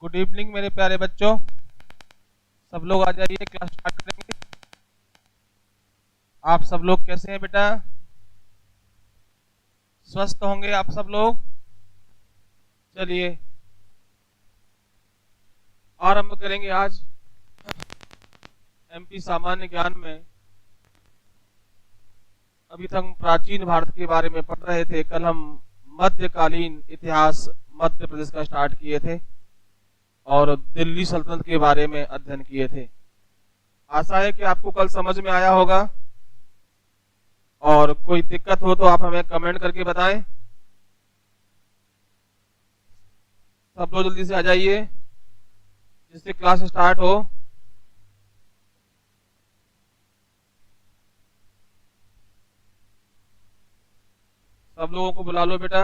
Good evening मेरे प्यारे बच्चों। सब लोग आ जाइए, क्लास स्टार्ट करेंगे। आप सब लोग कैसे हैं बेटा? स्वस्थ होंगे आप सब लोग? चलिए आरंभ करेंगे आज एमपी सामान्य ज्ञान में। अभी तक हम प्राचीन भारत के बारे में पढ़ रहे थे। कल हम मध्यकालीन इतिहास मध्य प्रदेश का स्टार्ट किए थे और दिल्ली सल्तनत के बारे में अध्ययन किए थे। आशा है कि आपको कल समझ में आया होगा, और कोई दिक्कत हो तो आप हमें कमेंट करके बताएं। सब लोग जल्दी से आ जाइए जिससे क्लास स्टार्ट हो। सब लोगों को बुला लो बेटा।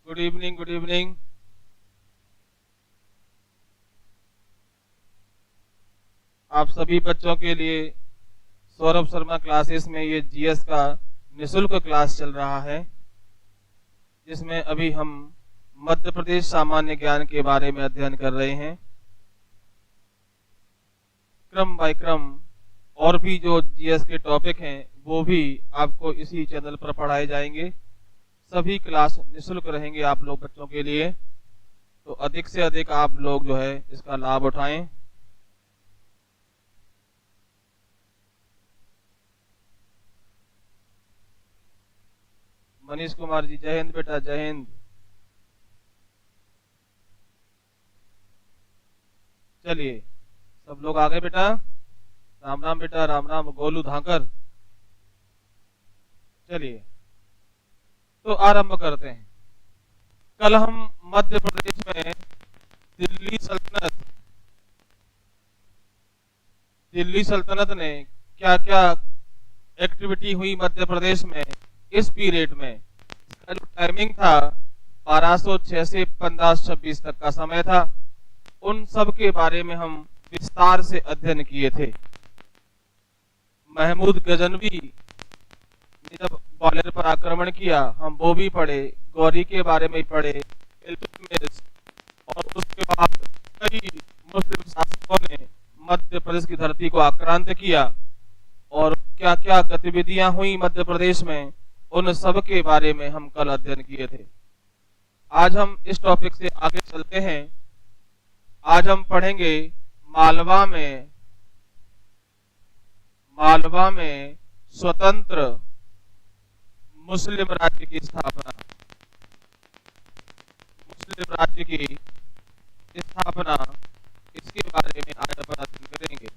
Good evening, good evening. आप सभी बच्चों के लिए सौरभ शर्मा क्लासेस में ये जीएस का निशुल्क क्लास चल रहा है, जिसमें अभी हम मध्य प्रदेश सामान्य ज्ञान के बारे में अध्ययन कर रहे हैं। क्रम बाय क्रम और भी जो जीएस के टॉपिक हैं वो भी आपको इसी चैनल पर पढ़ाए जाएंगे। सभी क्लास निशुल्क रहेंगे आप लोग बच्चों के लिए, तो अधिक से अधिक आप लोग जो है इसका लाभ उठाएं। मनीष कुमार जी, जय हिंद बेटा, जय हिंद। चलिए सब लोग आ गए बेटा। राम राम बेटा, राम राम। गोलू धाकर। चलिए तो आरंभ करते हैं। कल हम मध्य प्रदेश में दिल्ली सल्तनत ने क्या क्या एक्टिविटी हुई मध्य प्रदेश में इस पीरियड में। इसका जो टाइमिंग था 1206 से 1526 तक का समय था। उन सब के बारे में हम विस्तार से अध्ययन किए थे। महमूद गजनवी ने जब ग्वालियर पर आक्रमण किया हम वो भी पढ़े, गौरी के बारे में पढ़े, इल्तुतमिश, और उसके बाद कई मुस्लिम शासकों ने मध्य प्रदेश की धरती को आक्रांत किया और क्या क्या गतिविधियां हुई मध्य प्रदेश में, उन सब के बारे में हम कल अध्ययन किए थे। आज हम इस टॉपिक से आगे चलते हैं। आज हम पढ़ेंगे मालवा में स्वतंत्र मुस्लिम राज्य की स्थापना। मुस्लिम राज्य की स्थापना, इसके बारे में आज अपन अध्ययन करेंगे।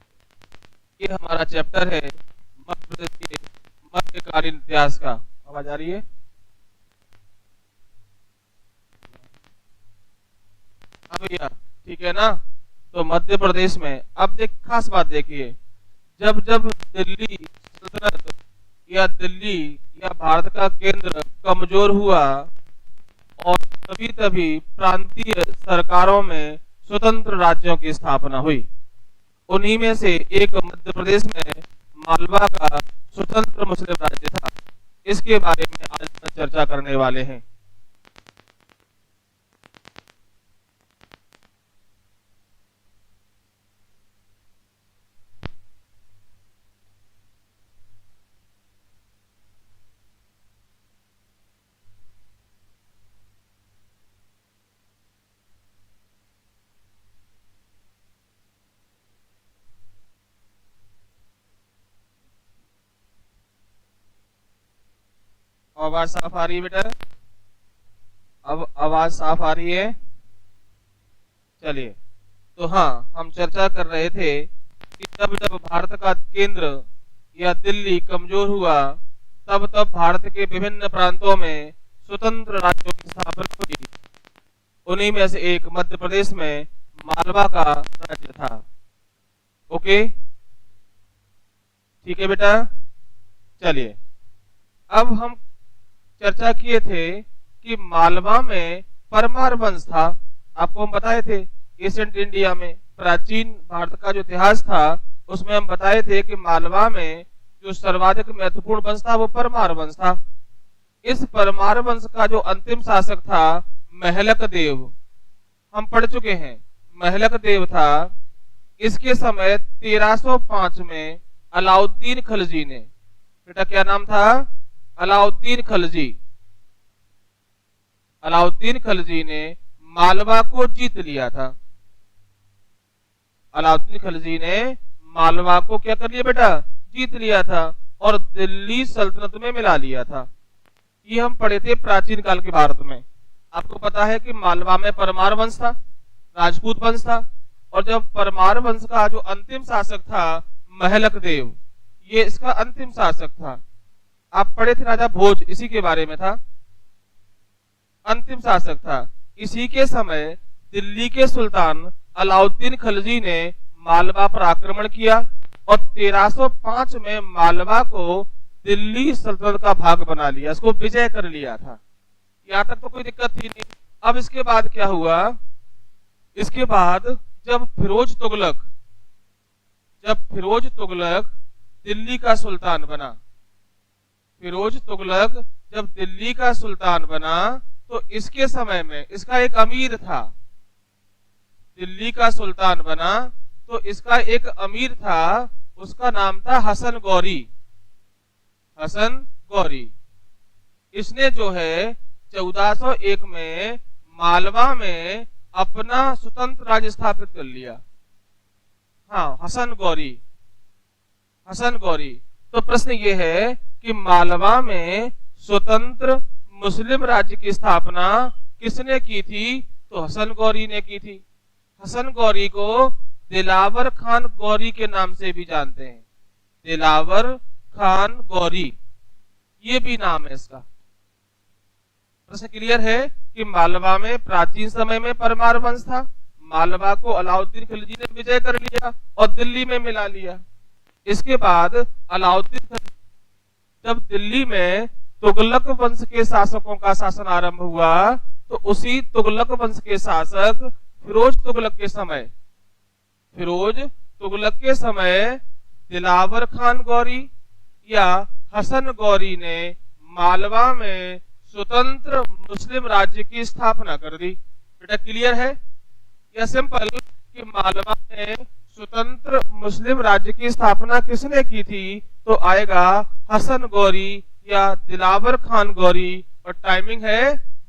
ये हमारा चैप्टर है मध्य प्रदेश के मध्यकालीन इतिहास का। आवाज आ रही है? हाँ भैया, ठीक है ना। तो मध्य प्रदेश में अब खास बात देखिए, जब जब दिल्ली सल्तनत या भारत का केंद्र कमजोर हुआ और तभी तभी प्रांतीय सरकारों में स्वतंत्र राज्यों की स्थापना हुई। उन्हीं में से एक मध्य प्रदेश में मालवा का स्वतंत्र मुस्लिम राज्य था। इसके बारे में आज चर्चा करने वाले हैं। आवाज साफ आ रही है बेटा? अब आवाज साफ आ रही है? चलिए, तो हाँ, हम चर्चा कर रहे थे कि जब जब भारत का केंद्र या दिल्ली कमजोर हुआ तब तब भारत के विभिन्न प्रांतों में स्वतंत्र राज्यों की स्थापना हुई। उन्हीं में से एक मध्य प्रदेश में मालवा का राज्य था। ओके, ठीक है बेटा। चलिए, अब हम चर्चा किए थे कि मालवा में परमार वंश था। आपको हम बताए थे एशियंट इंडिया में प्राचीन भारत का जो इतिहास था उसमें हम बताए थे कि मालवा में जो सर्वाधिक महत्वपूर्ण वंश था वो परमार वंश था। इस परमार वंश का जो अंतिम शासक था महलक देव, हम पढ़ चुके हैं, महलक देव था। इसके समय 1305 में अलाउद्दीन खलजी ने, बेटा क्या नाम था? अलाउद्दीन खलजी। अलाउद्दीन खलजी ने मालवा को जीत लिया था। अलाउद्दीन खलजी ने मालवा को क्या कर लिया बेटा? जीत लिया था और दिल्ली सल्तनत में मिला लिया था। ये हम पढ़े थे प्राचीन काल के भारत में। आपको पता है कि मालवा में परमार वंश था, राजपूत वंश था, और जब परमार वंश का जो अंतिम शासक था महलक देव, ये इसका अंतिम शासक था। आप पढ़े थे राजा भोज, इसी के बारे में था, अंतिम शासक था। इसी के समय दिल्ली के सुल्तान अलाउद्दीन खलजी ने मालवा पर आक्रमण किया और 1305 में मालवा को दिल्ली सल्तनत का भाग बना लिया, इसको विजय कर लिया था। यहां तक तो कोई दिक्कत थी नहीं। अब इसके बाद क्या हुआ? इसके बाद जब फिरोज तुगलक दिल्ली का सुल्तान बना, फिरोज तुगलक जब दिल्ली का सुल्तान बना तो इसके समय में इसका एक अमीर था। दिल्ली का सुल्तान बना तो इसका एक अमीर था, उसका नाम था हसन गौरी। हसन गौरी, इसने जो है 1401 में मालवा में अपना स्वतंत्र राज्य स्थापित कर लिया। हाँ, हसन गौरी। तो प्रश्न ये है कि मालवा में स्वतंत्र मुस्लिम राज्य की स्थापना किसने की थी? तो हसन गौरी ने की थी। हसन गौरी को दिलावर खान गौरी के नाम से भी जानते हैं। दिलावर खान गौरी, ये भी नाम है इसका। प्रश्न क्लियर है कि मालवा में प्राचीन समय में परमार वंश था, मालवा को अलाउद्दीन खिलजी ने विजय कर लिया और दिल्ली में मिला लिया। इसके बाद अलाउद्दीन खिलजी जब दिल्ली में तुगलक वंश के शासकों का शासन आरंभ हुआ तो उसी तुगलक वंश के शासक फिरोज तुगलक के समय दिलावर खान गौरी या हसन गौरी ने मालवा में स्वतंत्र मुस्लिम राज्य की स्थापना कर दी। बेटा क्लियर है? यह सिंपल कि मालवा में स्वतंत्र मुस्लिम राज्य की स्थापना किसने की थी? तो आएगा हसन गौरी या दिलावर खान गौरी और टाइमिंग है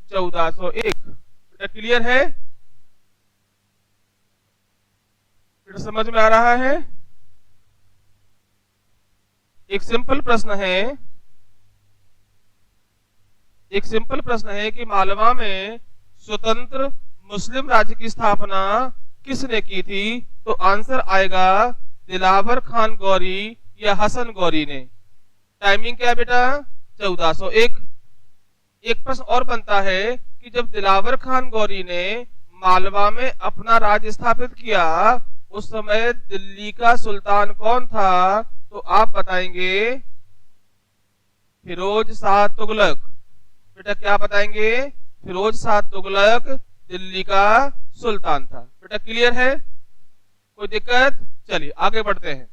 1401। बेटा क्लियर है? बेटा समझ में आ रहा है? एक सिंपल प्रश्न है कि मालवा में स्वतंत्र मुस्लिम राज्य की स्थापना किसने की थी? तो आंसर आएगा दिलावर खान गौरी या हसन गौरी ने। टाइमिंग क्या है बेटा? 1401। एक प्रश्न और बनता है कि जब दिलावर खान गौरी ने मालवा में अपना राज्य स्थापित किया उस समय दिल्ली का सुल्तान कौन था? तो आप बताएंगे फिरोज शाह तुगलक। बेटा क्या बताएंगे? फिरोज शाह तुगलक दिल्ली का सुल्तान था। बेटा क्लियर है? कोई दिक्कत? चलिए आगे बढ़ते हैं।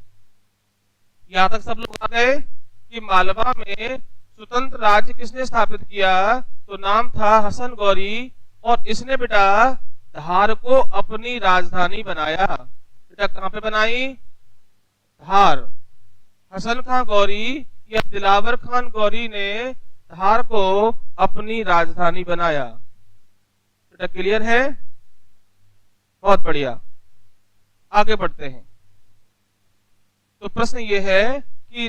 यहां तक सब लोग आ गए कि मालवा में स्वतंत्र राज्य किसने स्थापित किया? तो नाम था हसन गौरी और इसने बेटा धार को अपनी राजधानी बनाया। बेटा कहां पे बनाई? धार। हसन खान गौरी या दिलावर खान गौरी ने धार को अपनी राजधानी बनाया। बेटा क्लियर है? बहुत बढ़िया, आगे बढ़ते हैं। तो प्रश्न ये है कि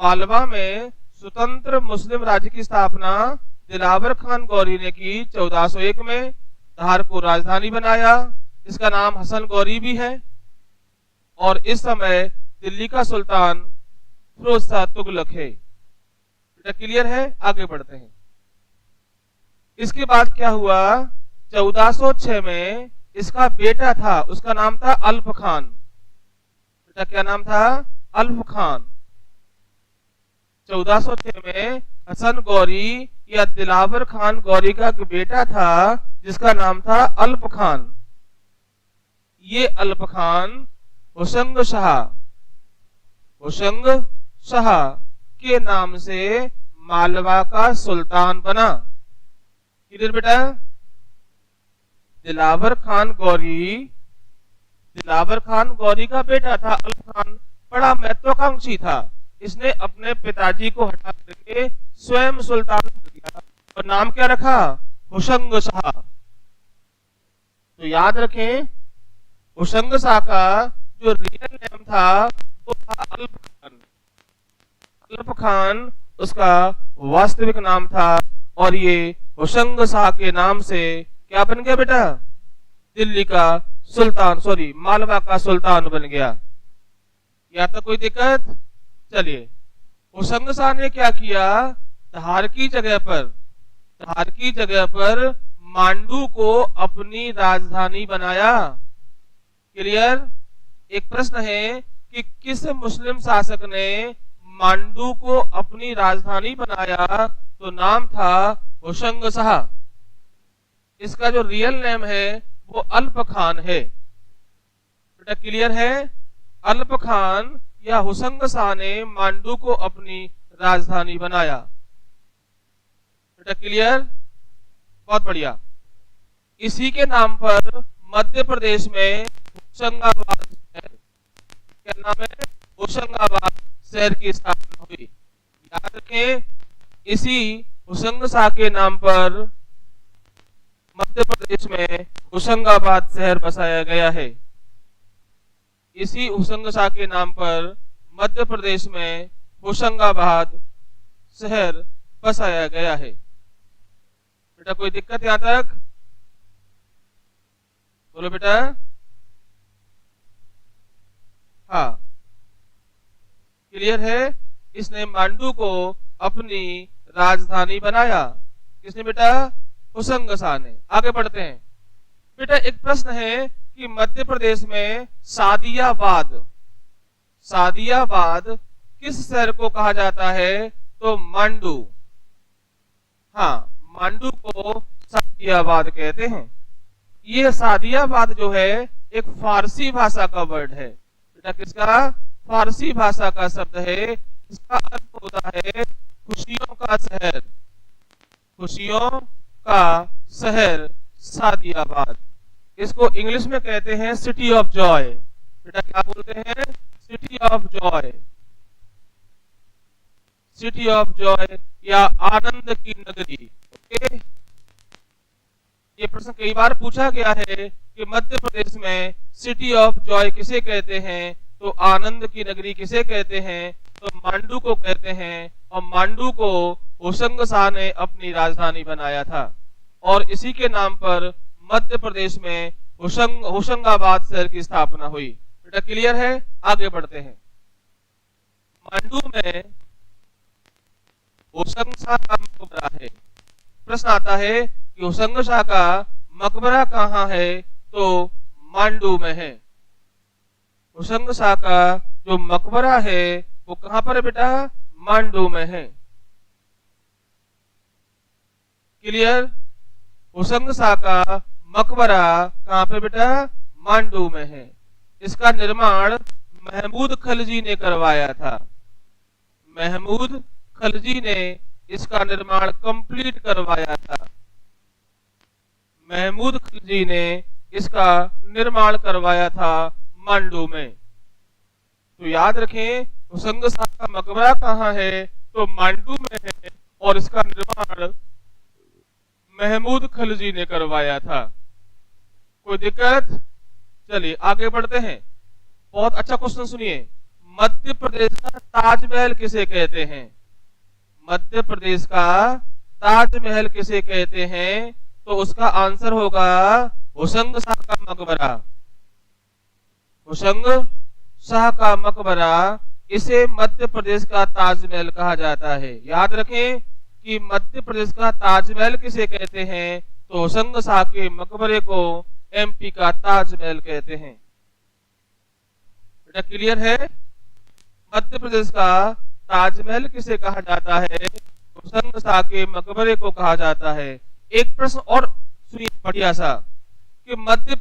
मालवा में स्वतंत्र मुस्लिम राज्य की स्थापना दिलावर खान गौरी ने की 1401 में, धार को राजधानी बनाया। इसका नाम हसन गौरी भी है और इस समय दिल्ली का सुल्तान फिरोज शाह तुगलक है। बेटा क्लियर है? आगे बढ़ते हैं। इसके बाद क्या हुआ? 1406 में इसका बेटा था, उसका नाम था अल्फ खान। बेटा क्या नाम था? अल्फ खान। 1406 में हसन गौरी या दिलावर खान गौरी का एक बेटा था जिसका नाम था अल्फ खान। ये अल्फ खान हुसंग शाह के नाम से मालवा का सुल्तान बना। क्लियर बेटा? दिलावर खान गौरी का बेटा था। अल्प खान बड़ा महत्वाकांक्षी था। इसने अपने पिताजी को हटा करके स्वयं सुल्तान बन गया और नाम क्या रखा? होशंग शाह। तो याद रखें, होशंग शाह का जो रियल नेम था वो था अल्प खान। अल्प खान उसका वास्तविक नाम था और ये होशंग शाह के नाम से क्या बन गया बेटा? दिल्ली का सुल्तान, सॉरी मालवा का सुल्तान बन गया। या तो कोई दिक्कत? चलिए, होशंग शाह ने क्या किया? धार की जगह पर मांडू को अपनी राजधानी बनाया। क्लियर? एक प्रश्न है कि किस मुस्लिम शासक ने मांडू को अपनी राजधानी बनाया? तो नाम था होशंग शाह। इसका जो रियल नेम है वो अल्प खान है। बेटा क्लियर है? अल्प खान या होशंग शाह ने मांडू को अपनी राजधानी बनाया। बेटा क्लियर? बहुत बढ़िया। इसी के नाम पर मध्य प्रदेश में होशंगाबाद शहर, क्या नाम है? होशंगाबाद शहर की स्थापना हुई। याद रखें, इसी होशंग शाह के नाम पर मध्य प्रदेश में होशंगाबाद शहर बसाया गया है। इसी होशंग शाह के नाम पर मध्य प्रदेश में होशंगाबाद शहर बसाया गया है। बेटा कोई दिक्कत यहां तक? बोलो बेटा। हाँ, क्लियर है? इसने मांडू को अपनी राजधानी बनाया। किसने बेटा? होशंग शाह ने। आगे बढ़ते हैं। बेटा एक प्रश्न है कि मध्य प्रदेश में सादियाबाद किस शहर को कहा जाता है? तो मांडू। हाँ, मांडू को सादियाबाद कहते हैं। ये सादियाबाद जो है एक फारसी भाषा का वर्ड है। बेटा किसका? फारसी भाषा का शब्द है। इसका अर्थ होता है खुशियों का शहर। खुशियों का शहर सादियाबाद। इसको इंग्लिश में कहते हैं सिटी ऑफ जॉय। बेटा क्या बोलते हैं? City of Joy. City of Joy या आनंद की नगरी। ओके, ये प्रश्न कई बार पूछा गया है कि मध्य प्रदेश में सिटी ऑफ जॉय किसे कहते हैं? तो आनंद की नगरी किसे कहते हैं? तो मांडू को कहते हैं। और मांडू को होशंग शाह ने अपनी राजधानी बनाया था और इसी के नाम पर मध्य प्रदेश में होशंगाबाद शहर की स्थापना हुई। बेटा क्लियर है? आगे बढ़ते हैं। मांडू में होशंग शाह का मकबरा है। प्रश्न आता है कि होशंग शाह का मकबरा कहाँ है? तो मांडू में है। होशंग शाह का जो मकबरा है वो कहां पर है बेटा? मांडू में है। क्लियर? होशंग शाह का मकबरा कहां पे बेटा? मांडू में है। इसका निर्माण महमूद खलजी ने करवाया था। महमूद खलजी ने इसका निर्माण कंप्लीट करवाया था। महमूद खलजी ने इसका निर्माण करवाया था मांडू में। तो याद रखें, होशंग शाह का मकबरा कहाँ है? तो मांडू में है और इसका निर्माण महमूद खलजी ने करवाया था। कोई दिक्कत? चलिए आगे बढ़ते हैं। बहुत अच्छा क्वेश्चन सुनिए। मध्य प्रदेश का ताजमहल किसे कहते हैं? मध्य प्रदेश का ताजमहल किसे कहते हैं? तो उसका आंसर होगा होशंग शाह का मकबरा। होशंग शाह का मकबरा, इसे मध्य प्रदेश का ताजमहल कहा जाता है। याद रखें कि मध्य प्रदेश का ताजमहल किसे कहते हैं? तो होशंग शाह के मकबरे को एमपी का ताजमहल कहते हैं। बेटा क्लियर है? मध्य प्रदेश का ताजमहल किसे कहा जाता है? होशंग शाह के मकबरे को कहा जाता है। एक प्रश्न और सुनिए बढ़िया सा कि मध्य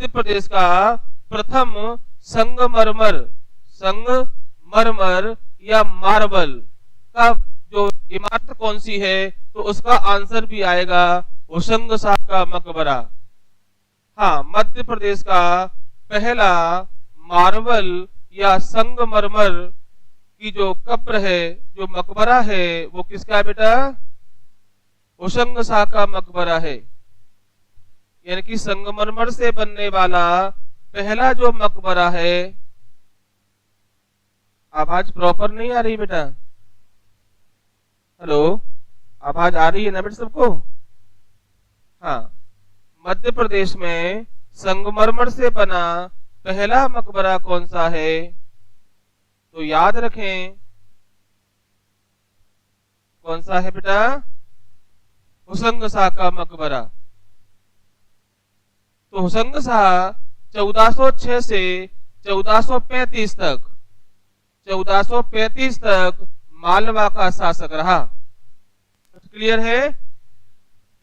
प्रदेश का प्रथम संगमरमर, संगमरमर या मार्बल का जो इमारत कौन सी है, तो उसका आंसर भी आएगा होशंग शाह का मकबरा। हाँ, मध्य प्रदेश का पहला मार्बल या संगमरमर की जो कब्र है, जो मकबरा है, वो किसका है बेटा? होशंग शाह का मकबरा है। यानी कि संगमरमर से बनने वाला पहला जो मकबरा है। आवाज प्रॉपर नहीं आ रही बेटा? हेलो, आवाज आ रही है ना बेटा सबको? हाँ, मध्य प्रदेश में संगमरमर से बना पहला मकबरा कौन सा है? तो याद रखें, कौन सा है बेटा? होशंग शाह का मकबरा। तो होशंग शाह 1406 से 1435 तक, 1435 तक मालवा का शासक रहा। क्लियर है?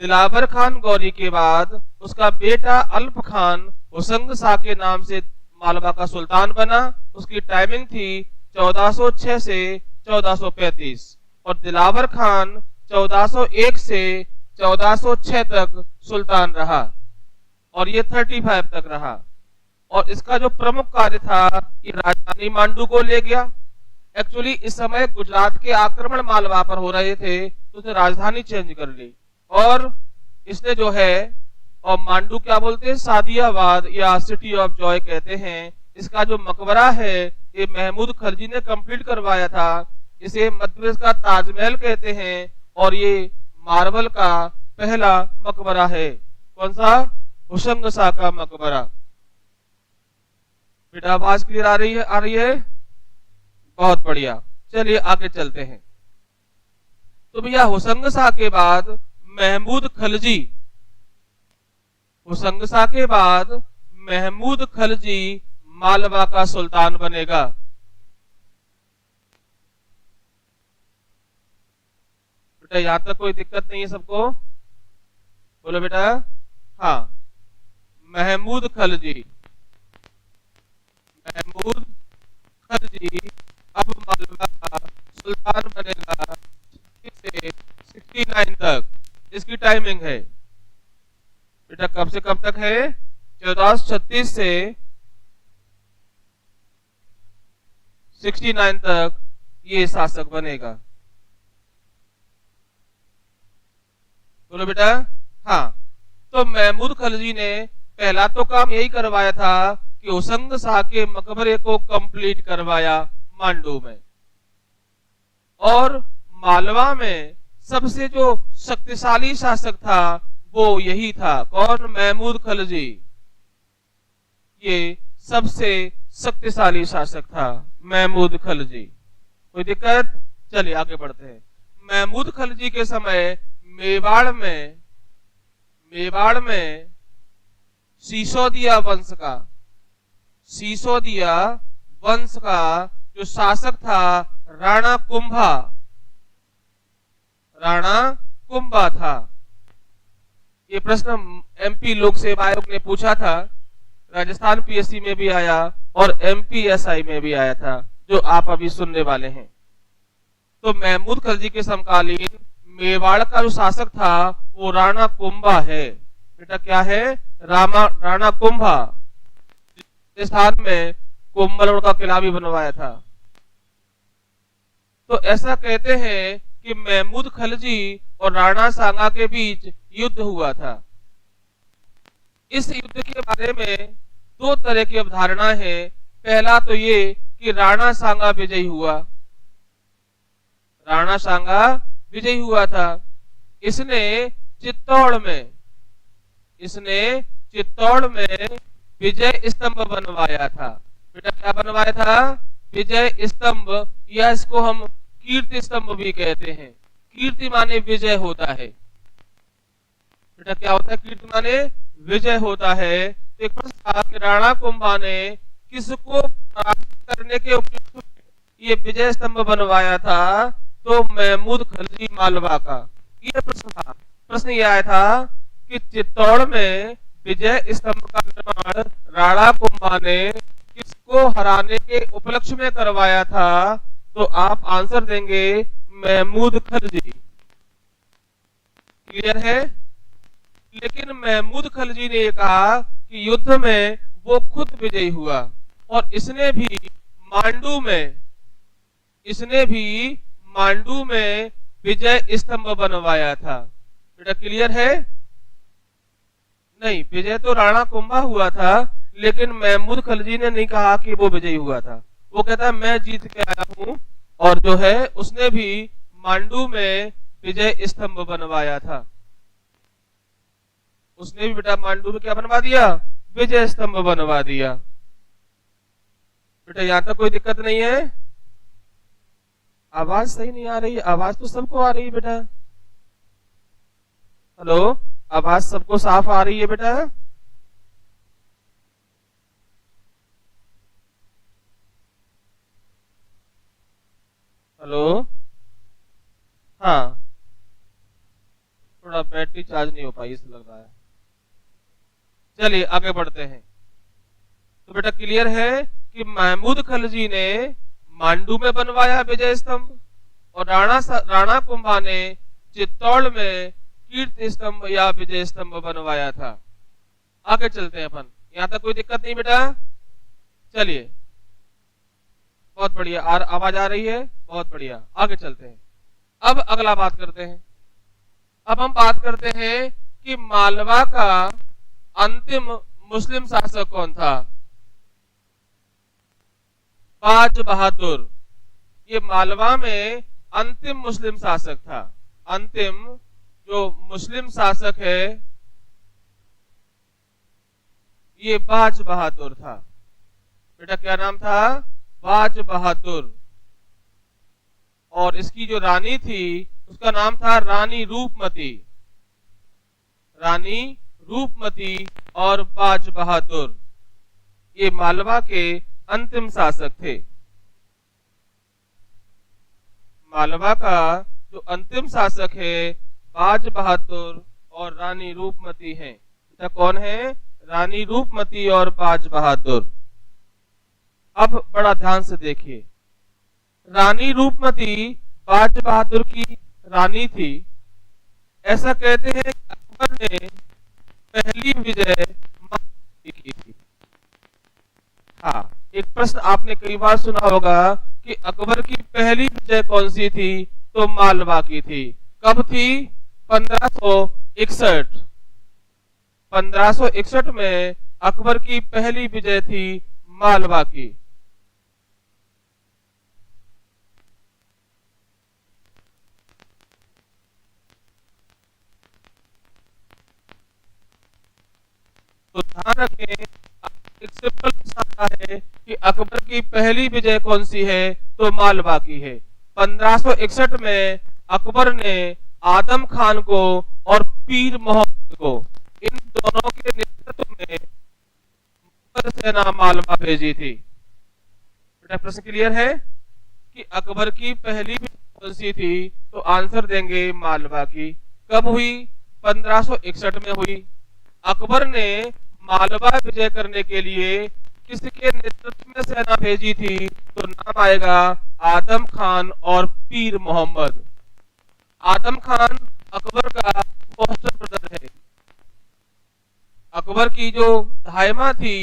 दिलावर खान गौरी के बाद उसका बेटा अल्प खान होशंग शाह के नाम से मालवा का सुल्तान बना। उसकी टाइमिंग थी 1406 से 1435 और दिलावर खान 1401 से 1406 तक सुल्तान रहा और ये 35 तक रहा। और इसका जो प्रमुख कार्य था, ये राजधानी मांडू को ले गया। एक्चुअली इस समय गुजरात के आक्रमण मालवा पर हो रहे थे, तो उसने राजधानी चेंज कर ली और इसने जो है, और मांडू क्या बोलते हैं, सादियाबाद या सिटी ऑफ जॉय कहते हैं। इसका जो मकबरा है, ये महमूद खलजी ने कंप्लीट करवाया था। इसे मध्य प्रदेश का ताजमहल कहते हैं और ये मार्बल का पहला मकबरा है। कौन सा? होशंग शाह का मकबरा। बेटा आवाज क्लियर आ रही है? आ रही है? बहुत बढ़िया। चलिए आगे चलते हैं। तो भैया होशंग शाह के बाद महमूद खलजी, होशंग शाह के बाद महमूद खलजी मालवा का सुल्तान बनेगा। बेटा यहां तक कोई दिक्कत नहीं है सबको? बोलो बेटा। हाँ, महमूद खलजी, महमूद खलजी अब मालवा का सुल्तान बनेगा 60 से 69 तक। इसकी टाइमिंग है बेटा कब से कब तक है? 1436 से 69 तक ये शासक बनेगा। बोलो बेटा। हाँ, तो महमूद खलजी ने पहला तो काम यही करवाया था कि होशंग शाह के मकबरे को कंप्लीट करवाया मांडू में। और मालवा में सबसे जो शक्तिशाली शासक था वो यही था। कौन? महमूद खलजी। ये सबसे शक्तिशाली शासक था महमूद खलजी। कोई दिक्कत? चलिए आगे बढ़ते हैं। महमूद खलजी के समय मेवाड़ में सिसोदिया वंश का जो शासक था राणा कुंभा था। ये प्रश्न एमपी लोक सेवा आयोग ने पूछा था, राजस्थान पीएससी में भी आया और एमपीएसआई में भी आया था, जो आप अभी सुनने वाले हैं। तो महमूद खलजी के समकालीन मेवाड़ का जो शासक था वो राणा कुंभा है। बेटा क्या है? राणा कुंभा। स्थान में कुंभलगढ़ का किला भी बनवाया था। तो ऐसा कहते हैं कि महमूद खलजी और राणा सांगा के बीच युद्ध हुआ था। इस युद्ध के बारे में दो तरह की अवधारणा है। पहला तो ये कि राणा सांगा विजयी हुआ, राणा सांगा विजयी हुआ था। इसने चित्तौड़ में विजय स्तंभ बनवाया था। बेटा क्या बनवाया था? विजय स्तंभ, या इसको हम कीर्ति स्तंभ भी कहते हैं। कीर्ति माने विजय होता है। बेटा क्या होता है? कीर्ति माने विजय होता है। तो एक प्रश्न था कि राणा कुंभा ने किसको पराजित करने के उपयुक्त ये विजय स्तंभ बनवाया था? तो महमूद खलजी मालवा का। ये प्रश्न था। प्रश्न ये आया था कि चित्तौड़ में विजय स्तंभ का निर्माण राणा कुंभा ने किसको किसको हराने के उपलक्ष्य में करवाया था? तो आप आंसर देंगे महमूद खलजी। क्लियर है? लेकिन महमूद खलजी ने ये कहा कि युद्ध में वो खुद विजयी हुआ और इसने भी मांडू में विजय स्तंभ बनवाया था। बेटा क्लियर है? नहीं, विजय तो राणा कुंभा हुआ था, लेकिन महमूद खलजी ने नहीं कहा कि वो विजयी हुआ था। वो कहता है मैं जीत के आया हूं, और जो है उसने भी मांडू में विजय स्तंभ बनवाया था। उसने भी बेटा मांडू में क्या बनवा दिया? विजय स्तंभ बनवा दिया। बेटा यहां तक कोई दिक्कत नहीं है? आवाज सही नहीं आ रही है? आवाज तो सबको आ रही है बेटा। हेलो, आवाज सबको साफ आ रही है बेटा? हेलो, हाँ, थोड़ा बैटरी चार्ज नहीं हो पाई इसलिए लग रहा है। चलिए आगे बढ़ते हैं। तो बेटा क्लियर है कि महमूद खलजी ने मांडू में बनवाया विजय स्तंभ, और राणा कुंभा ने चित्तौड़ में कीर्ति स्तंभ या विजय स्तंभ बनवाया था। आगे चलते हैं अपन। यहां तक कोई दिक्कत नहीं बेटा? चलिए, बहुत बढ़िया। आवाज आ रही है? बहुत बढ़िया। आगे चलते हैं। अब अगला बात करते हैं। अब हम बात करते हैं कि मालवा का अंतिम मुस्लिम शासक कौन था? बाज बहादुर। ये मालवा में अंतिम मुस्लिम शासक था। अंतिम जो मुस्लिम शासक है ये बाज बहादुर था। बेटा क्या नाम था? बाज बहादुर। और इसकी जो रानी थी उसका नाम था रानी रूपमती। रानी रूपमती और बाज बहादुर ये मालवा के अंतिम शासक थे। मालवा का जो अंतिम शासक है बाज बहादुर और रानी रूपमती हैं। बेटा कौन है? रानी रूपमती और बाज बहादुर। अब बड़ा ध्यान से देखिए, रानी रूपमती बाज बहादुर की रानी थी। ऐसा कहते हैं कि अकबर ने पहली विजय की थी। हाँ, एक प्रश्न आपने कई बार सुना होगा कि अकबर की पहली विजय कौन सी थी? तो मालवा की थी। कब थी? 1561। 1561 में अकबर की पहली विजय थी मालवा की। तो ध्यान रखें, एक सिंपल आता है कि अकबर की पहली विजय कौन सी है? तो मालवा की है। 1561 में अकबर ने आदम खान को और पीर मोहम्मद को, इन दोनों के नेतृत्व में मुगल सेना मालवा भेजी थी। बेटा प्रश्न क्लियर है कि अकबर की पहली विजय कौन सी थी? तो आंसर देंगे मालवा की। कब हुई? 1561 में हुई। अकबर ने मालवा विजय करने के लिए किसके नेतृत्व में सेना भेजी थी? तो नाम आएगा आदम खान और पीर मोहम्मद। आदम खान अकबर का फोस्टर ब्रदर है। अकबर की जो धायमा थी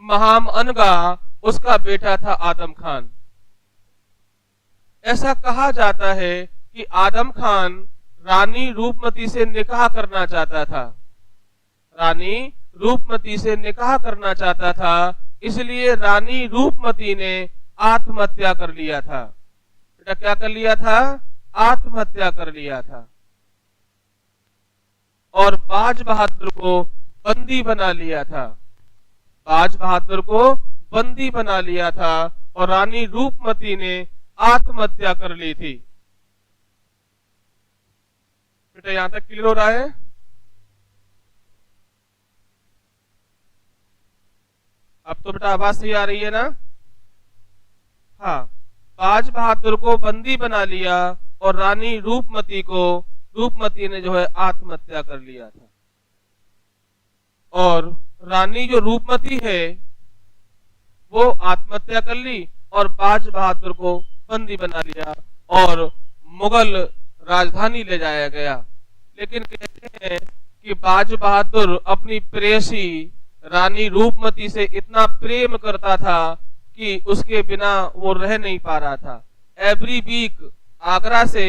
महाम अनगा, उसका बेटा था आदम खान। ऐसा कहा जाता है कि आदम खान रानी रूपमती से निकाह करना चाहता था। रानी रूपमती से निकाह करना चाहता था, इसलिए रानी रूपमती ने आत्महत्या कर लिया था। बेटा क्या कर लिया था? आत्महत्या कर लिया था। और बाज बहादुर को बंदी बना लिया था। बाज बहादुर को बंदी बना लिया था और रानी रूपमती ने आत्महत्या कर ली थी। बेटा यहां तक क्लियर हो रहा है? अब तो बेटा आवाज सही आ रही है ना? हाँ, बाज बहादुर को बंदी बना लिया और रानी रूपमती ने जो है आत्महत्या कर लिया था। और रानी जो रूपमती है वो आत्महत्या कर ली और बाज बहादुर को बंदी बना लिया और मुगल राजधानी ले जाया गया। लेकिन कहते हैं कि बाज बहादुर अपनी प्रेयसी रानी रूपमती से इतना प्रेम करता था कि उसके बिना वो रह नहीं पा रहा था। एवरी वीक आगरा से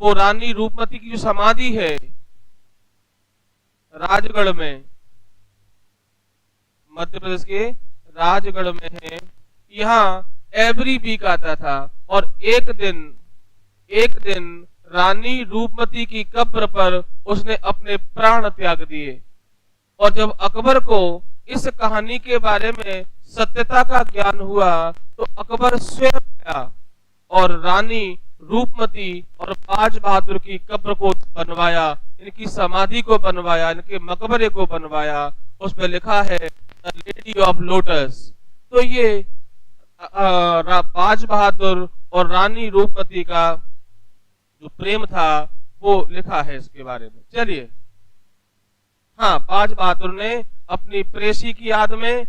वो रानी रूपमती की जो समाधि है राजगढ़ में, मध्य प्रदेश के राजगढ़ में है, यहाँ एवरी वीक आता था और एक दिन रानी रूपमती की कब्र पर उसने अपने प्राण त्याग दिए। और जब अकबर को इस कहानी के बारे में सत्यता का ज्ञान हुआ तो अकबर स्वयं आया और रानी रूपमती और बाज बहादुर की कब्र को बनवाया, इनकी समाधि को बनवाया, इनके मकबरे को बनवाया। उसमें लिखा है द लेडी ऑफ लोटस। तो ये बाज बहादुर और रानी रूपमती का जो प्रेम था वो लिखा है इसके बारे में। चलिए, हाँ, बाज बहादुर ने अपनी प्रेसी की याद में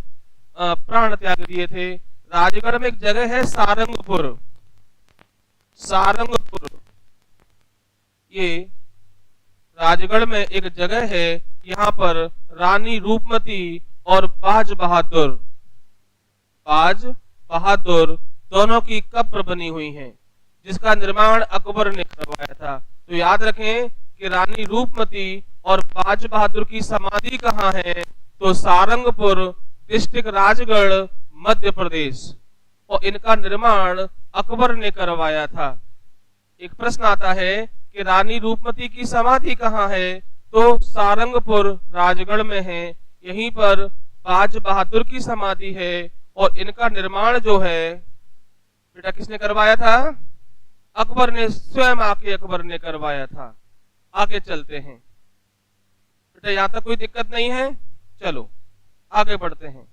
प्राण त्याग दिए थे। राजगढ़ में एक जगह है सारंगपुर, सारंगपुर, ये राजगढ़ में एक जगह है, यहाँ पर रानी रूपमती और बाज बहादुर दोनों की कब्र बनी हुई है, जिसका निर्माण अकबर ने करवाया था। तो याद रखें कि रानी रूपमती और बाज बहादुर की समाधि कहाँ है, तो सारंगपुर, डिस्ट्रिक्ट राजगढ़, मध्य प्रदेश, और इनका निर्माण अकबर ने करवाया था। एक प्रश्न आता है कि रानी रूपमती की समाधि कहाँ है, तो सारंगपुर राजगढ़ में है, यहीं पर बाज बहादुर की समाधि है और इनका निर्माण जो है बेटा किसने करवाया था, अकबर ने स्वयं आके अकबर ने करवाया था। आगे चलते हैं बेटा, यहां तक कोई दिक्कत नहीं है, चलो आगे बढ़ते हैं।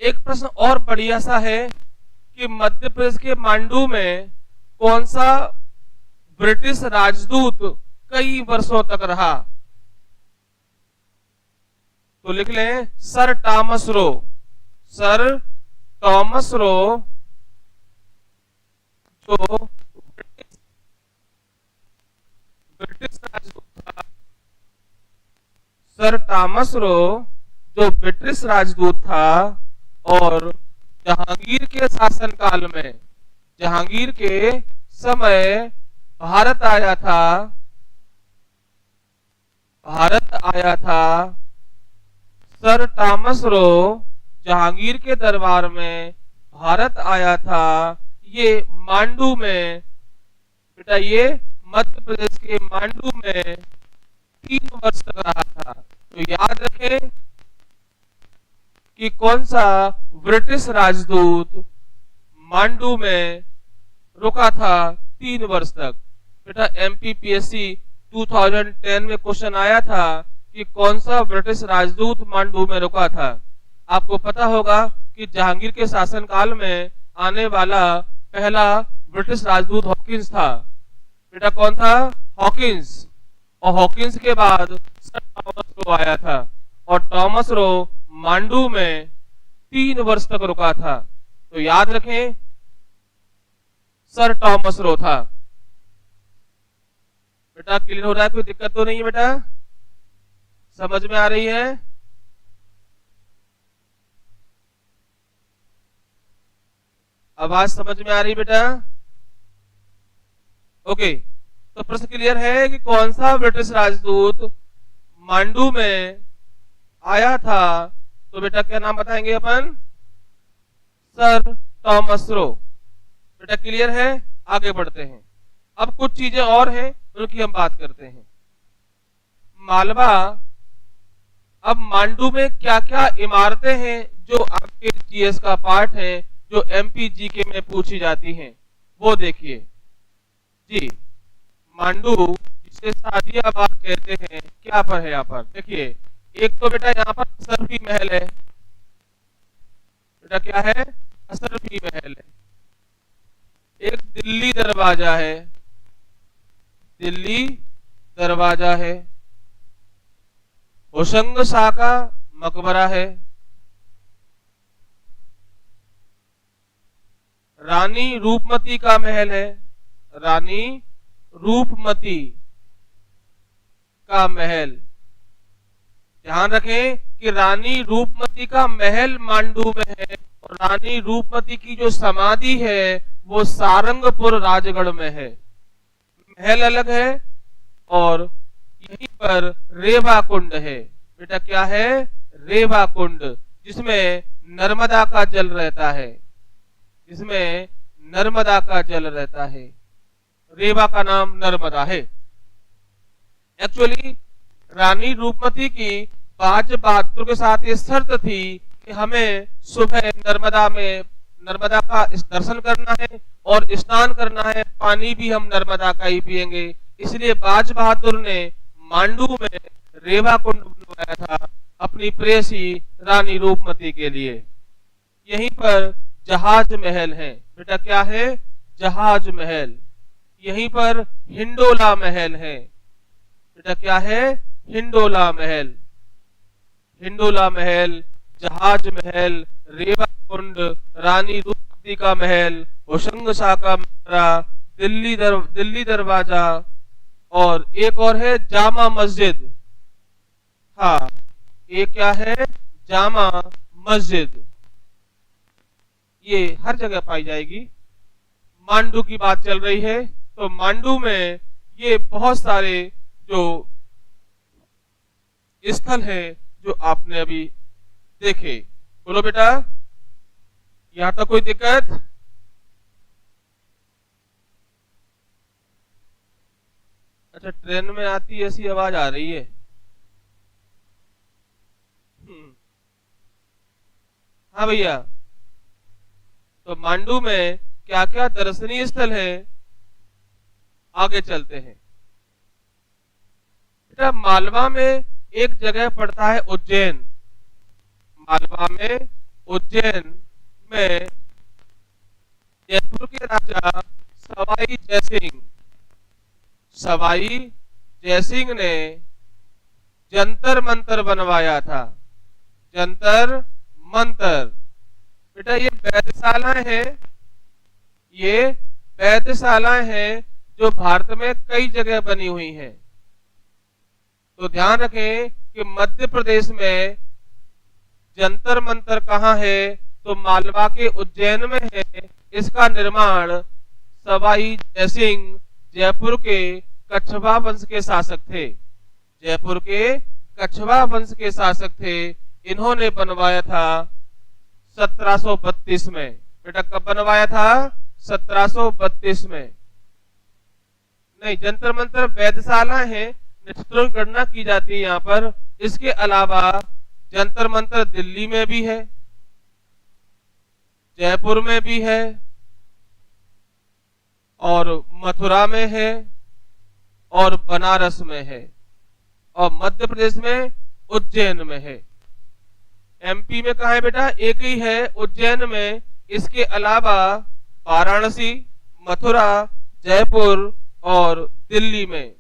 एक प्रश्न और बढ़िया सा है कि मध्य प्रदेश के मांडू में कौन सा ब्रिटिश राजदूत कई वर्षों तक रहा, तो लिख लें sir Thomas Roe. Sir Thomas Roe जो ब्रिटिश राजदूत था, सर टॉमस रो जो ब्रिटिश राजदूत था और जहांगीर के शासनकाल में, जहांगीर के समय भारत आया था। सर टॉमस रो जहांगीर के दरबार में भारत आया था। ये मांडू में बेटा, ये मध्य प्रदेश के मांडू में 3 वर्ष तक रहा था। तो याद रखें कि कौन सा ब्रिटिश राजदूत मांडू में रुका था 3 वर्ष तक। बेटा एमपीपीएससी 2010 में क्वेश्चन आया था कि कौन सा ब्रिटिश राजदूत मांडू में रुका था। आपको पता होगा कि जहांगीर के शासनकाल में आने वाला पहला ब्रिटिश राजदूत हॉकिंस था। बेटा कौन था, हॉकिंस। और हॉकिंस के बाद सर टॉमस रो आया था और टॉमस रो मांडू में 3 वर्ष तक रुका था। तो याद रखें सर टॉमस रो था। बेटा क्लियर हो रहा है, कोई दिक्कत तो नहीं है बेटा, समझ में आ रही है? आवाज समझ में आ रही बेटा? ओके, तो प्रश्न क्लियर है कि कौन सा ब्रिटिश राजदूत मांडू में आया था। तो बेटा क्या नाम बताएंगे अपन, सर टॉमस रो। बेटा क्लियर है, आगे बढ़ते हैं। अब कुछ चीजें और हैं उनकी हम बात करते हैं। मालवा, अब मांडू में क्या क्या इमारतें हैं जो आपके जीएस का पार्ट है, जो एमपी जीके में पूछी जाती हैं, वो देखिए जी। मांडू जिसे सादियाबाद कहते हैं, क्या पर है यहाँ पर देखिए, एक तो बेटा यहाँ पर असरफी महल है। बेटा क्या है, असरफी महल है। एक दिल्ली दरवाजा है, दिल्ली दरवाजा है। होशंग शाह का मकबरा है। रानी रूपमती का महल है, रानी रूपमती का महल। ध्यान रखें कि रानी रूपमती का महल मांडू में है और रानी रूपमती की जो समाधि है वो सारंगपुर राजगढ़ में है। महल अलग है और यहीं पर रेवा कुंड है। बेटा क्या है? रेवा कुंड, जिसमें नर्मदा का जल रहता है, जिसमें नर्मदा का जल रहता है। रेवा का नाम नर्मदा है। एक्चुअली रानी रूपमती की बाज बहादुर के साथ ये शर्त थी कि हमें सुबह नर्मदा का दर्शन करना है और स्नान करना है, पानी भी हम नर्मदा का ही पिएंगे। इसलिए बाज बहादुर ने मांडू में रेवा कुंड बनवाया था अपनी प्रेयसी रानी रूपमती के लिए। यहीं पर जहाज महल है। बेटा क्या है? जहाज महल। यहीं पर हिंडोला महल है। बेटा क्या है? हिंडोला महल। हिंडोला महल, जहाज महल, रेवा कुंड, रानी रूपमती का महल, होशंगशाह का मकबरा, दिल्ली दरवाजा और एक और है जामा मस्जिद। हाँ, ये क्या है? जामा मस्जिद। ये हर जगह पाई जाएगी। मांडू की बात चल रही है तो मांडू में ये बहुत सारे जो स्थल है जो आपने अभी देखे। बोलो बेटा, यहां तक कोई दिक्कत? अच्छा, ट्रेन में आती ऐसी आवाज आ रही है। हाँ भैया, तो मांडू में क्या क्या दर्शनीय स्थल है, आगे चलते हैं। बेटा मालवा में एक जगह पड़ता है उज्जैन। मालवा में, उज्जैन में जयपुर के राजा सवाई जयसिंह ने जंतर मंतर बनवाया था। जंतर मंतर। बेटा ये वेधशालाएं हैं, ये वेधशालाएं हैं जो भारत में कई जगह बनी हुई हैं। तो ध्यान रखें कि मध्य प्रदेश में जंतर मंतर कहाँ है? तो मालवा के उज्जैन में है। इसका निर्माण सवाई जयसिंह जयपुर के कछवा वंश के शासक थे। जयपुर के कछवा वंश के शासक थे। इन्होंने बनवाया था 1732 में। बेटा कब बनवाया था? 1732 में। नहीं, जंतर मंतर वेधशाला है, नक्षत्रों की गणना की जाती है यहाँ पर। इसके अलावा जंतर मंतर दिल्ली में भी है, जयपुर में भी है और मथुरा में है और बनारस में है और मध्य प्रदेश में उज्जैन में है। एमपी में कहा है बेटा? एक ही है, उज्जैन में। इसके अलावा वाराणसी, मथुरा, जयपुर और दिल्ली में।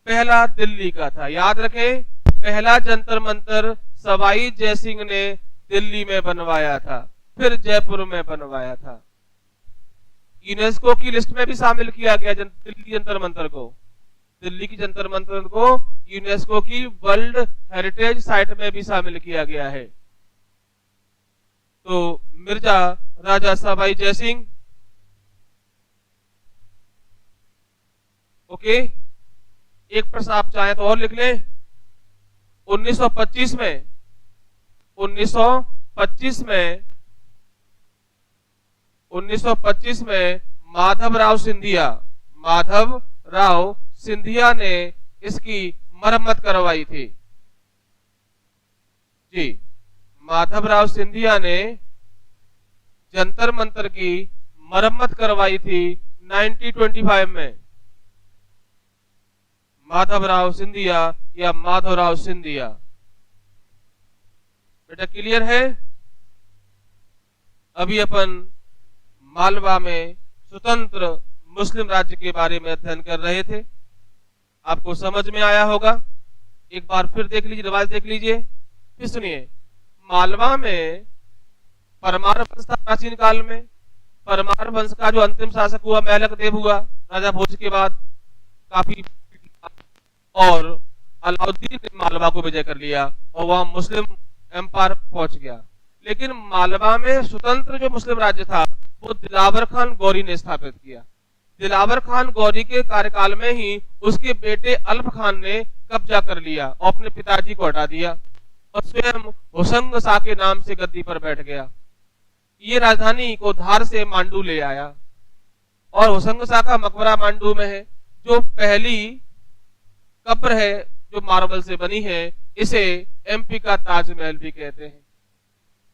पहला दिल्ली का था, याद रखें। पहला जंतर मंतर सवाई जयसिंह ने दिल्ली में बनवाया था, फिर जयपुर में बनवाया था। यूनेस्को की लिस्ट में भी शामिल किया गया दिल्ली जंतर मंतर को। दिल्ली की जंतर मंतर को यूनेस्को की वर्ल्ड हेरिटेज साइट में भी शामिल किया गया है। तो मिर्जा राजा सवाई जयसिंह, ओके। एक प्रश्न आप चाहें तो और लिख लें। 1925 में माधव राव सिंधिया ने इसकी मरम्मत करवाई थी। जी, माधव राव सिंधिया ने जंतर मंतर की मरम्मत करवाई थी 1925 में। माधवराव सिंधिया या माधवराव सिंधिया। बेटा क्लियर है? अभी अपन मालवा में स्वतंत्र मुस्लिम राज्य के बारे में अध्ययन कर रहे थे। आपको समझ में आया होगा। एक बार फिर देख लीजिए, रिवाज देख लीजिए, फिर सुनिए। मालवा में परमार वंश था प्राचीन काल में। परमार वंश का जो अंतिम शासक हुआ मैलक देव हुआ राजा भोज के बाद, काफी, और अलाउद्दीन ने मालवा को विजय कर लिया और वहां मुस्लिम एम्पायर पहुंच गया। लेकिन मालवा में स्वतंत्र जो मुस्लिम राज्य था वो दिलावर खान गौरी ने स्थापित किया। दिलावर खान गौरी के कार्यकाल में ही उसके बेटे अल्प खान ने कब्जा कर लिया और अपने पिताजी को हटा दिया और स्वयं होशंग शाह के नाम से गद्दी पर बैठ गया। ये राजधानी को धार से मांडू ले आया और होशंग शाह का मकबरा मांडू में है। जो पहली कब्र है जो मार्बल से बनी है, इसे एमपी का ताजमहल भी कहते हैं,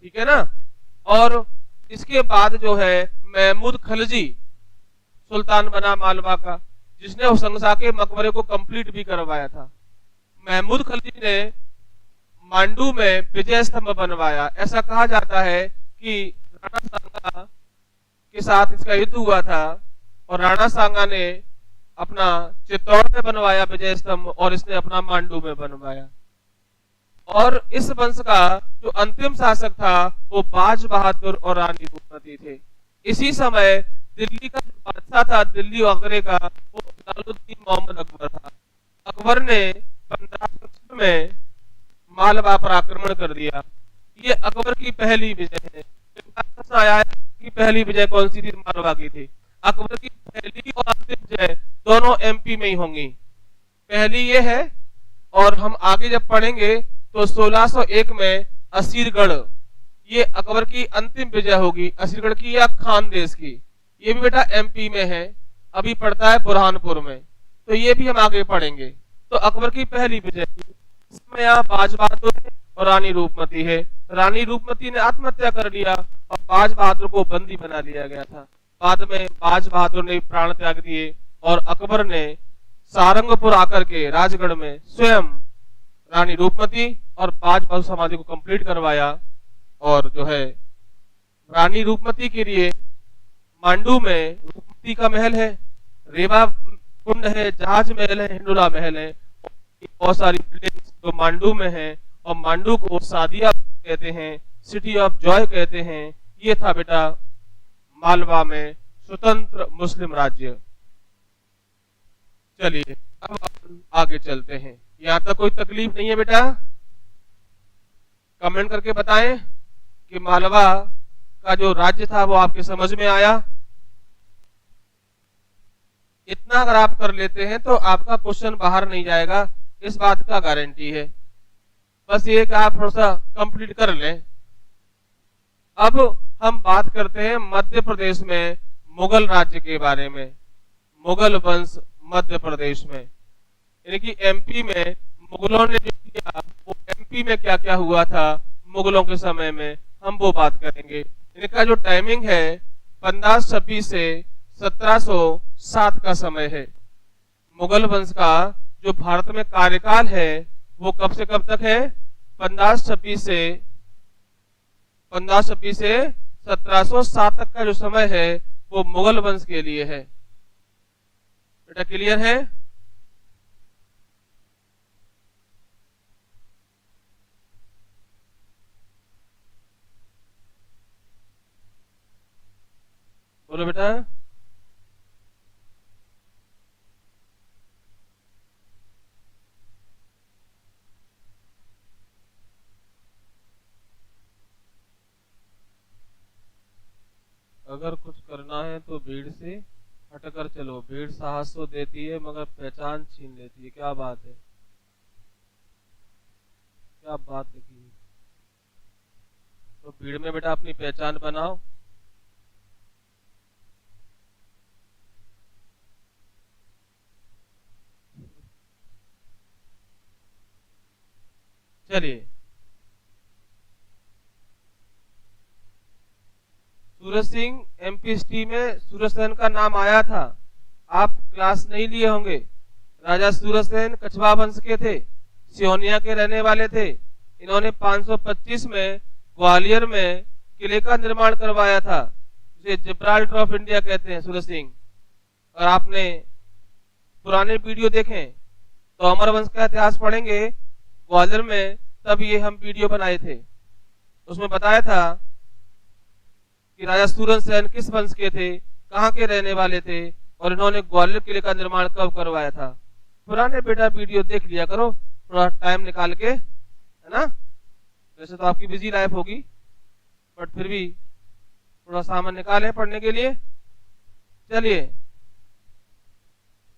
ठीक है ना। और इसके बाद जो है महमूद खलजी सुल्तान बना मालवा का, जिसने होशंग शाह के मकबरे को कंप्लीट भी करवाया था। महमूद खलजी ने मांडू में विजय स्तंभ बनवाया। ऐसा कहा जाता है कि राणा सांगा के साथ इसका युद्ध हुआ था और राणा सांगा ने अपना चित्तौड़ में बनवाया विजय स्तंभ और इसने अपना मांडू में बनवाया। और इस वंश का जो अंतिम शासक था वो बाज बहादुर और रानी रूपमती थे। इसी समय दिल्ली का जो बादशाह था दिल्ली आगरे का, वो जलालुद्दीन मोहम्मद अकबर था। अकबर ने 1566 में मालवा पर आक्रमण कर दिया। ये अकबर की पहली विजय है। प्रश्न आया है कि पहली विजय कौन सी थी? मालवा की थी। अकबर की पहली और अंतिम विजय दोनों एमपी में ही होंगी। पहली ये है और हम आगे जब पढ़ेंगे तो 1601 में असीरगढ़, ये अकबर की अंतिम विजय होगी। असीरगढ़ की या खानदेश की, ये भी बेटा एमपी में है, अभी पड़ता है बुरहानपुर में, तो ये भी हम आगे पढ़ेंगे। तो अकबर की पहली विजय, इसमें यहाँ बाज बहादुर और रानी रूपमती है। रानी रूपमती ने आत्महत्या कर लिया और बाज बहादुर को बंदी बना लिया गया था। बाद में बाज बहादुर ने प्राण त्याग दिए और अकबर ने सारंगपुर आकर के राजगढ़ में स्वयं रानी रूपमती और बाज बहादुर समाधि को कंप्लीट करवाया। और जो है रानी रूपमती के लिए मांडू में रूपमती का महल है, रेवा कुंड है, जहाज महल है, हिंडोला महल है, बहुत सारी बिल्डिंग्स जो मांडू में है। और मांडू को सादिया कहते हैं, सिटी ऑफ जॉय कहते हैं। ये था बेटा मालवा में स्वतंत्र मुस्लिम राज्य। चलिए अब आगे चलते हैं। यहां तक कोई तकलीफ नहीं है बेटा? कमेंट करके बताएं कि मालवा का जो राज्य था वो आपके समझ में आया। इतना अगर आप कर लेते हैं तो आपका क्वेश्चन बाहर नहीं जाएगा, इस बात का गारंटी है। बस ये कि आप थोड़ा सा कंप्लीट कर लें। अब हम बात करते हैं मध्य प्रदेश में मुगल राज्य के बारे में। मुगल वंश मध्य प्रदेश में, यानी कि एमपी में मुगलों ने जो किया वो एमपी में क्या क्या हुआ था मुगलों के समय में, हम वो बात करेंगे। इनका जो टाइमिंग है 1526 से 1707 का समय है। मुगल वंश का जो भारत में कार्यकाल है वो कब से कब तक है? 1526 से 1707 तक का जो समय है वो मुगल वंश के लिए है। बेटा क्लियर है? बोलो बेटा। अगर कुछ करना है तो भीड़ से हटकर चलो, भीड़ साहस तो देती है मगर पहचान छीन लेती है। क्या बात है, क्या बात लिखी है? तो भीड़ में बेटा अपनी पहचान बनाओ। चलिए, सूरज सिंह एमपीएसटी में सूरज सेन का नाम आया था, आप क्लास नहीं लिए होंगे। राजा सूरज सेन कछवा वंश के थे, सियोनिया के रहने वाले थे। इन्होंने 525 में ग्वालियर में किले का निर्माण करवाया था, जिसे जिब्राल्टर ऑफ इंडिया कहते हैं सूरज सिंह। और आपने पुराने वीडियो देखें तो अमर वंश का इतिहास पढ़ेंगे ग्वालियर में, तब ये हम वीडियो बनाए थे। उसमें बताया था कि राजा सूरजसेन किस वंश के थे, कहाँ के रहने वाले थे और इन्होंने ग्वालियर किले का निर्माण कब करवाया था। पुराने बेटा वीडियो देख लिया करो थोड़ा टाइम निकाल के, है ना। वैसे तो आपकी बिजी लाइफ होगी बट फिर भी थोड़ा सामान निकालें पढ़ने के लिए। चलिए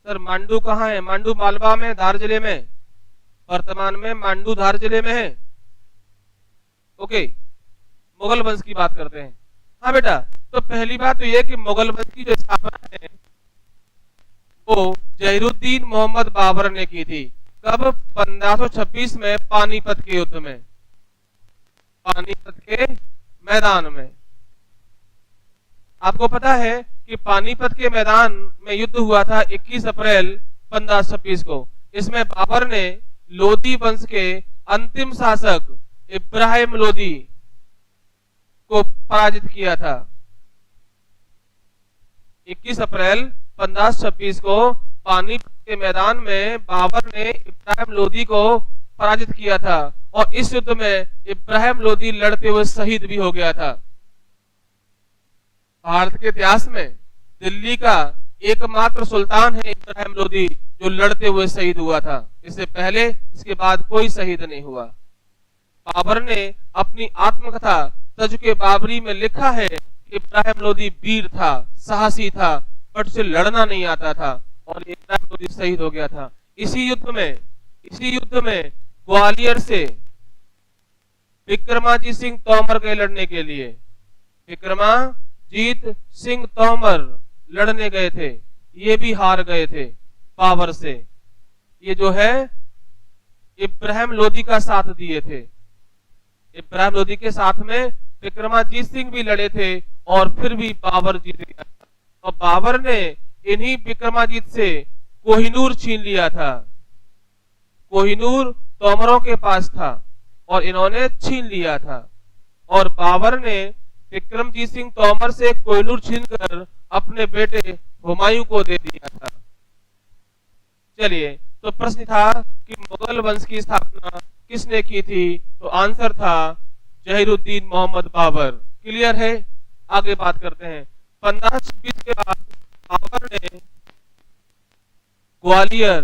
सर, मांडू कहाँ है? मांडू मालवा में, धार जिले में, वर्तमान में मांडू धार जिले में है। ओके, मुगल वंश की बात करते हैं। हाँ बेटा, तो पहली बात तो यह कि मुगल वंश की जो स्थापना है वो जहीरुद्दीन मोहम्मद बाबर ने की थी। कब? 1526 में पानीपत के युद्ध में, पानीपत के मैदान में। आपको पता है कि पानीपत के मैदान में युद्ध हुआ था 21 अप्रैल 1526 को। इसमें बाबर ने लोदी वंश के अंतिम शासक इब्राहिम लोदी को पराजित किया था। 21 अप्रैल 1526 को पानीपत के मैदान में बाबर ने इब्राहिम लोदी को पराजित किया था और इस युद्ध में इब्राहिम लोदी लड़ते हुए शहीद भी हो गया था। भारत के इतिहास में दिल्ली का एकमात्र सुल्तान है इब्राहिम लोदी जो लड़ते हुए शहीद हुआ था। इससे पहले इसके बाद कोई शहीद नहीं हुआ। बाबर ने अपनी आत्मकथा तजुके बाबरी में लिखा है कि इब्राहिम लोदी वीर था, साहसी था, बट उसे लड़ना नहीं आता था और इब्राहिम लोदी शहीद हो गया था। इसी युद्ध में ग्वालियर से विक्रमाजीत सिंह तोमर गए लड़ने के लिए। विक्रमाजीत सिंह तोमर लड़ने गए थे, ये भी हार गए थे बाबर से। ये जो है इब्राहिम लोदी का साथ दिए थे। इब्राहिम लोदी के साथ में विक्रमाजीत सिंह भी लड़े थे और फिर भी बाबर जीत गया था। और बाबर ने इन्हीं विक्रमाजीत से कोहिनूर छीन लिया था। कोहिनूर तोमरों के पास था और इन्होंने छीन लिया था और बाबर ने विक्रमजीत सिंह तोमर से कोहिनूर छीनकर अपने बेटे हुमायूं को दे दिया था। चलिए, तो प्रश्न था कि मुगल वंश की स्थापना किसने की थी, तो आंसर था जहीरुद्दीन मोहम्मद बाबर। क्लियर है? आगे बात करते हैं। 1526 के बाद बाबर ने ग्वालियर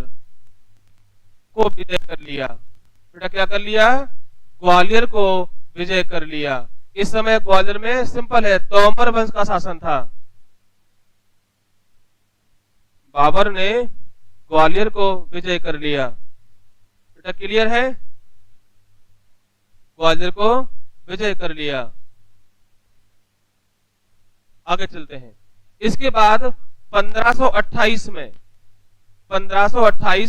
को विजय कर लिया। बेटा क्या कर लिया? ग्वालियर को विजय कर लिया। इस समय ग्वालियर में सिंपल है, तोमर वंश का शासन था। बाबर ने ग्वालियर को विजय कर लिया। बेटा क्लियर है? ग्वालियर को विजय कर लिया। आगे चलते हैं। इसके बाद 1528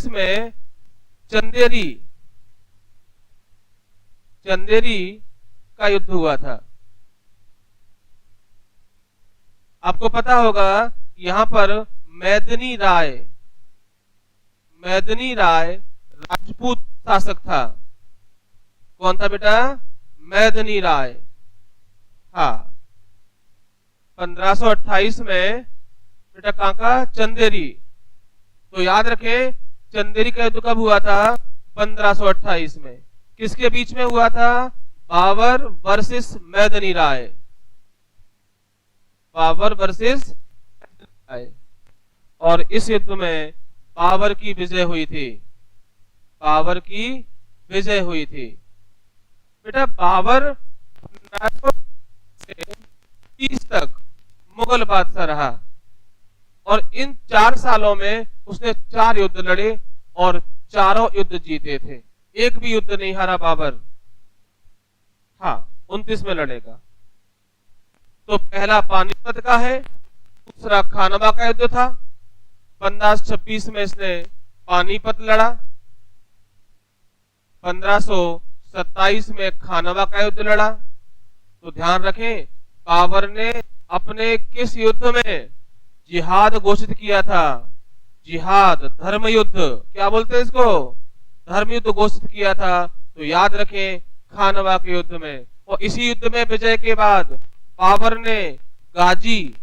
में चंदेरी का युद्ध हुआ था। आपको पता होगा यहां पर मैदनी राय राजपूत शासक था। कौन था बेटा? मैदनी राय। हाँ, 1528 में बेटा कहां का? चंदेरी। तो याद रखें, चंदेरी का युद्ध कब हुआ था? 1528 में। किसके बीच में हुआ था? बाबर वर्सेस मैदनी राय। बाबर वर्सेस राय। और इस युद्ध में बाबर की विजय हुई थी। बाबर की विजय हुई थी। बेटा बाबर 1500 से 30 तक मुगल बादशाह रहा और इन 4 सालों में उसने 4 युद्ध लड़े और चारों युद्ध जीते थे। एक भी युद्ध नहीं हारा बाबर। हाँ, 29 में लड़ेगा। तो पहला पानीपत का है, दूसरा खानवा का युद्ध था। 1526 में इसने पानीपत लड़ा। 1527 में खानवा का युद्ध लड़ा। तो ध्यान रखें, बाबर ने अपने किस युद्ध में जिहाद घोषित किया था? जिहाद, धर्म युद्ध, क्या बोलते हैं इसको? धर्म युद्ध घोषित किया था। तो याद रखें, खानवा के युद्ध में। और इसी युद्ध में विजय के बाद बाबर ने गाजी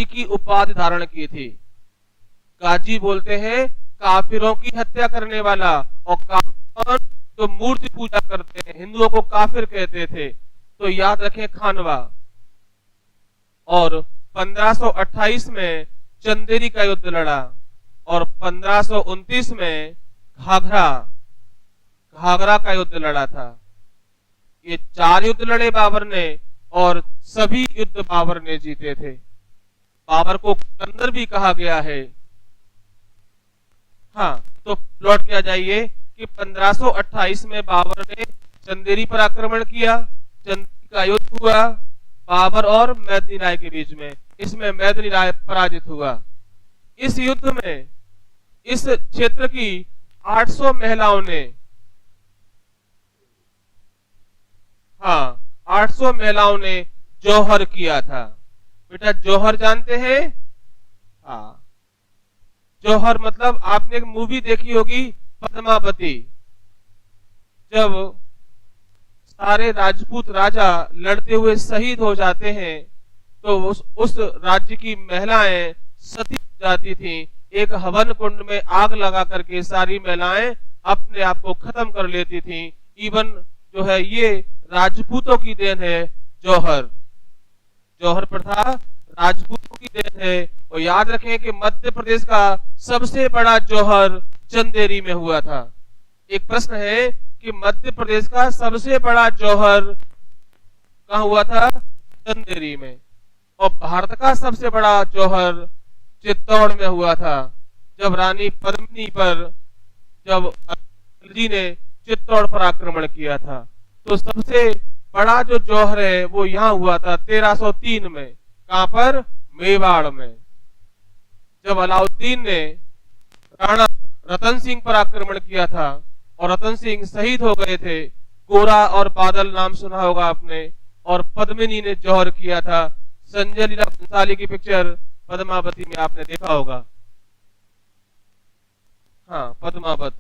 की उपाधि धारण की थी। गाजी बोलते हैं काफिरों की हत्या करने वाला, और काफिर जो मूर्ति पूजा करते हैं, हिंदुओं को काफिर कहते थे। तो याद रखें खानवा। और 1528 में चंदेरी का युद्ध लड़ा और 1529 में घाघरा घाघरा का युद्ध लड़ा था। ये 4 युद्ध लड़े बाबर ने और सभी युद्ध बाबर ने जीते थे। बाबर को कलंदर भी कहा गया है। हाँ, तो प्लॉट किया जाइए कि 1528 में बाबर ने चंदेरी पर आक्रमण किया, चंदेरी का युद्ध हुआ बाबर और मैदिनी राय के बीच में। इसमें मैदिनी राय पराजित हुआ। इस युद्ध में इस क्षेत्र की 800 महिलाओं ने 800 महिलाओं ने जौहर किया था। बेटा जौहर जानते हैं? हाँ, जौहर मतलब आपने एक मूवी देखी होगी पद्मावती। जब सारे राजपूत राजा लड़ते हुए शहीद हो जाते हैं तो उस राज्य की महिलाएं सती हो जाती थी। एक हवन कुंड में आग लगा करके सारी महिलाएं अपने आप को खत्म कर लेती थी। इवन जो है ये राजपूतों की देन है। जौहर जौहर प्रथा राजपूतों की देन है। और याद रखें कि मध्य प्रदेश का सबसे बड़ा जौहर चंदेरी में हुआ था। एक प्रश्न है कि मध्य प्रदेश का सबसे बड़ा जौहर कहाँ हुआ था? चंदेरी में। और भारत का सबसे बड़ा जौहर चित्तौड़ में हुआ था, जब रानी पद्मिनी पर जब जी ने चित्तौड़ पर आक्रमण किया था। तो सबसे बड़ा जो जौहर है वो यहाँ हुआ था 1303 में। कहां पर? मेवाड़ में। जब अलाउद्दीन ने राणा रतन सिंह पर आक्रमण किया था और रतन सिंह शहीद हो गए थे। गोरा और बादल नाम सुना होगा आपने। और पद्मिनी ने जौहर किया था। संजय लीला भंसाली की पिक्चर पद्मावती में आपने देखा होगा। हाँ, पद्मावत।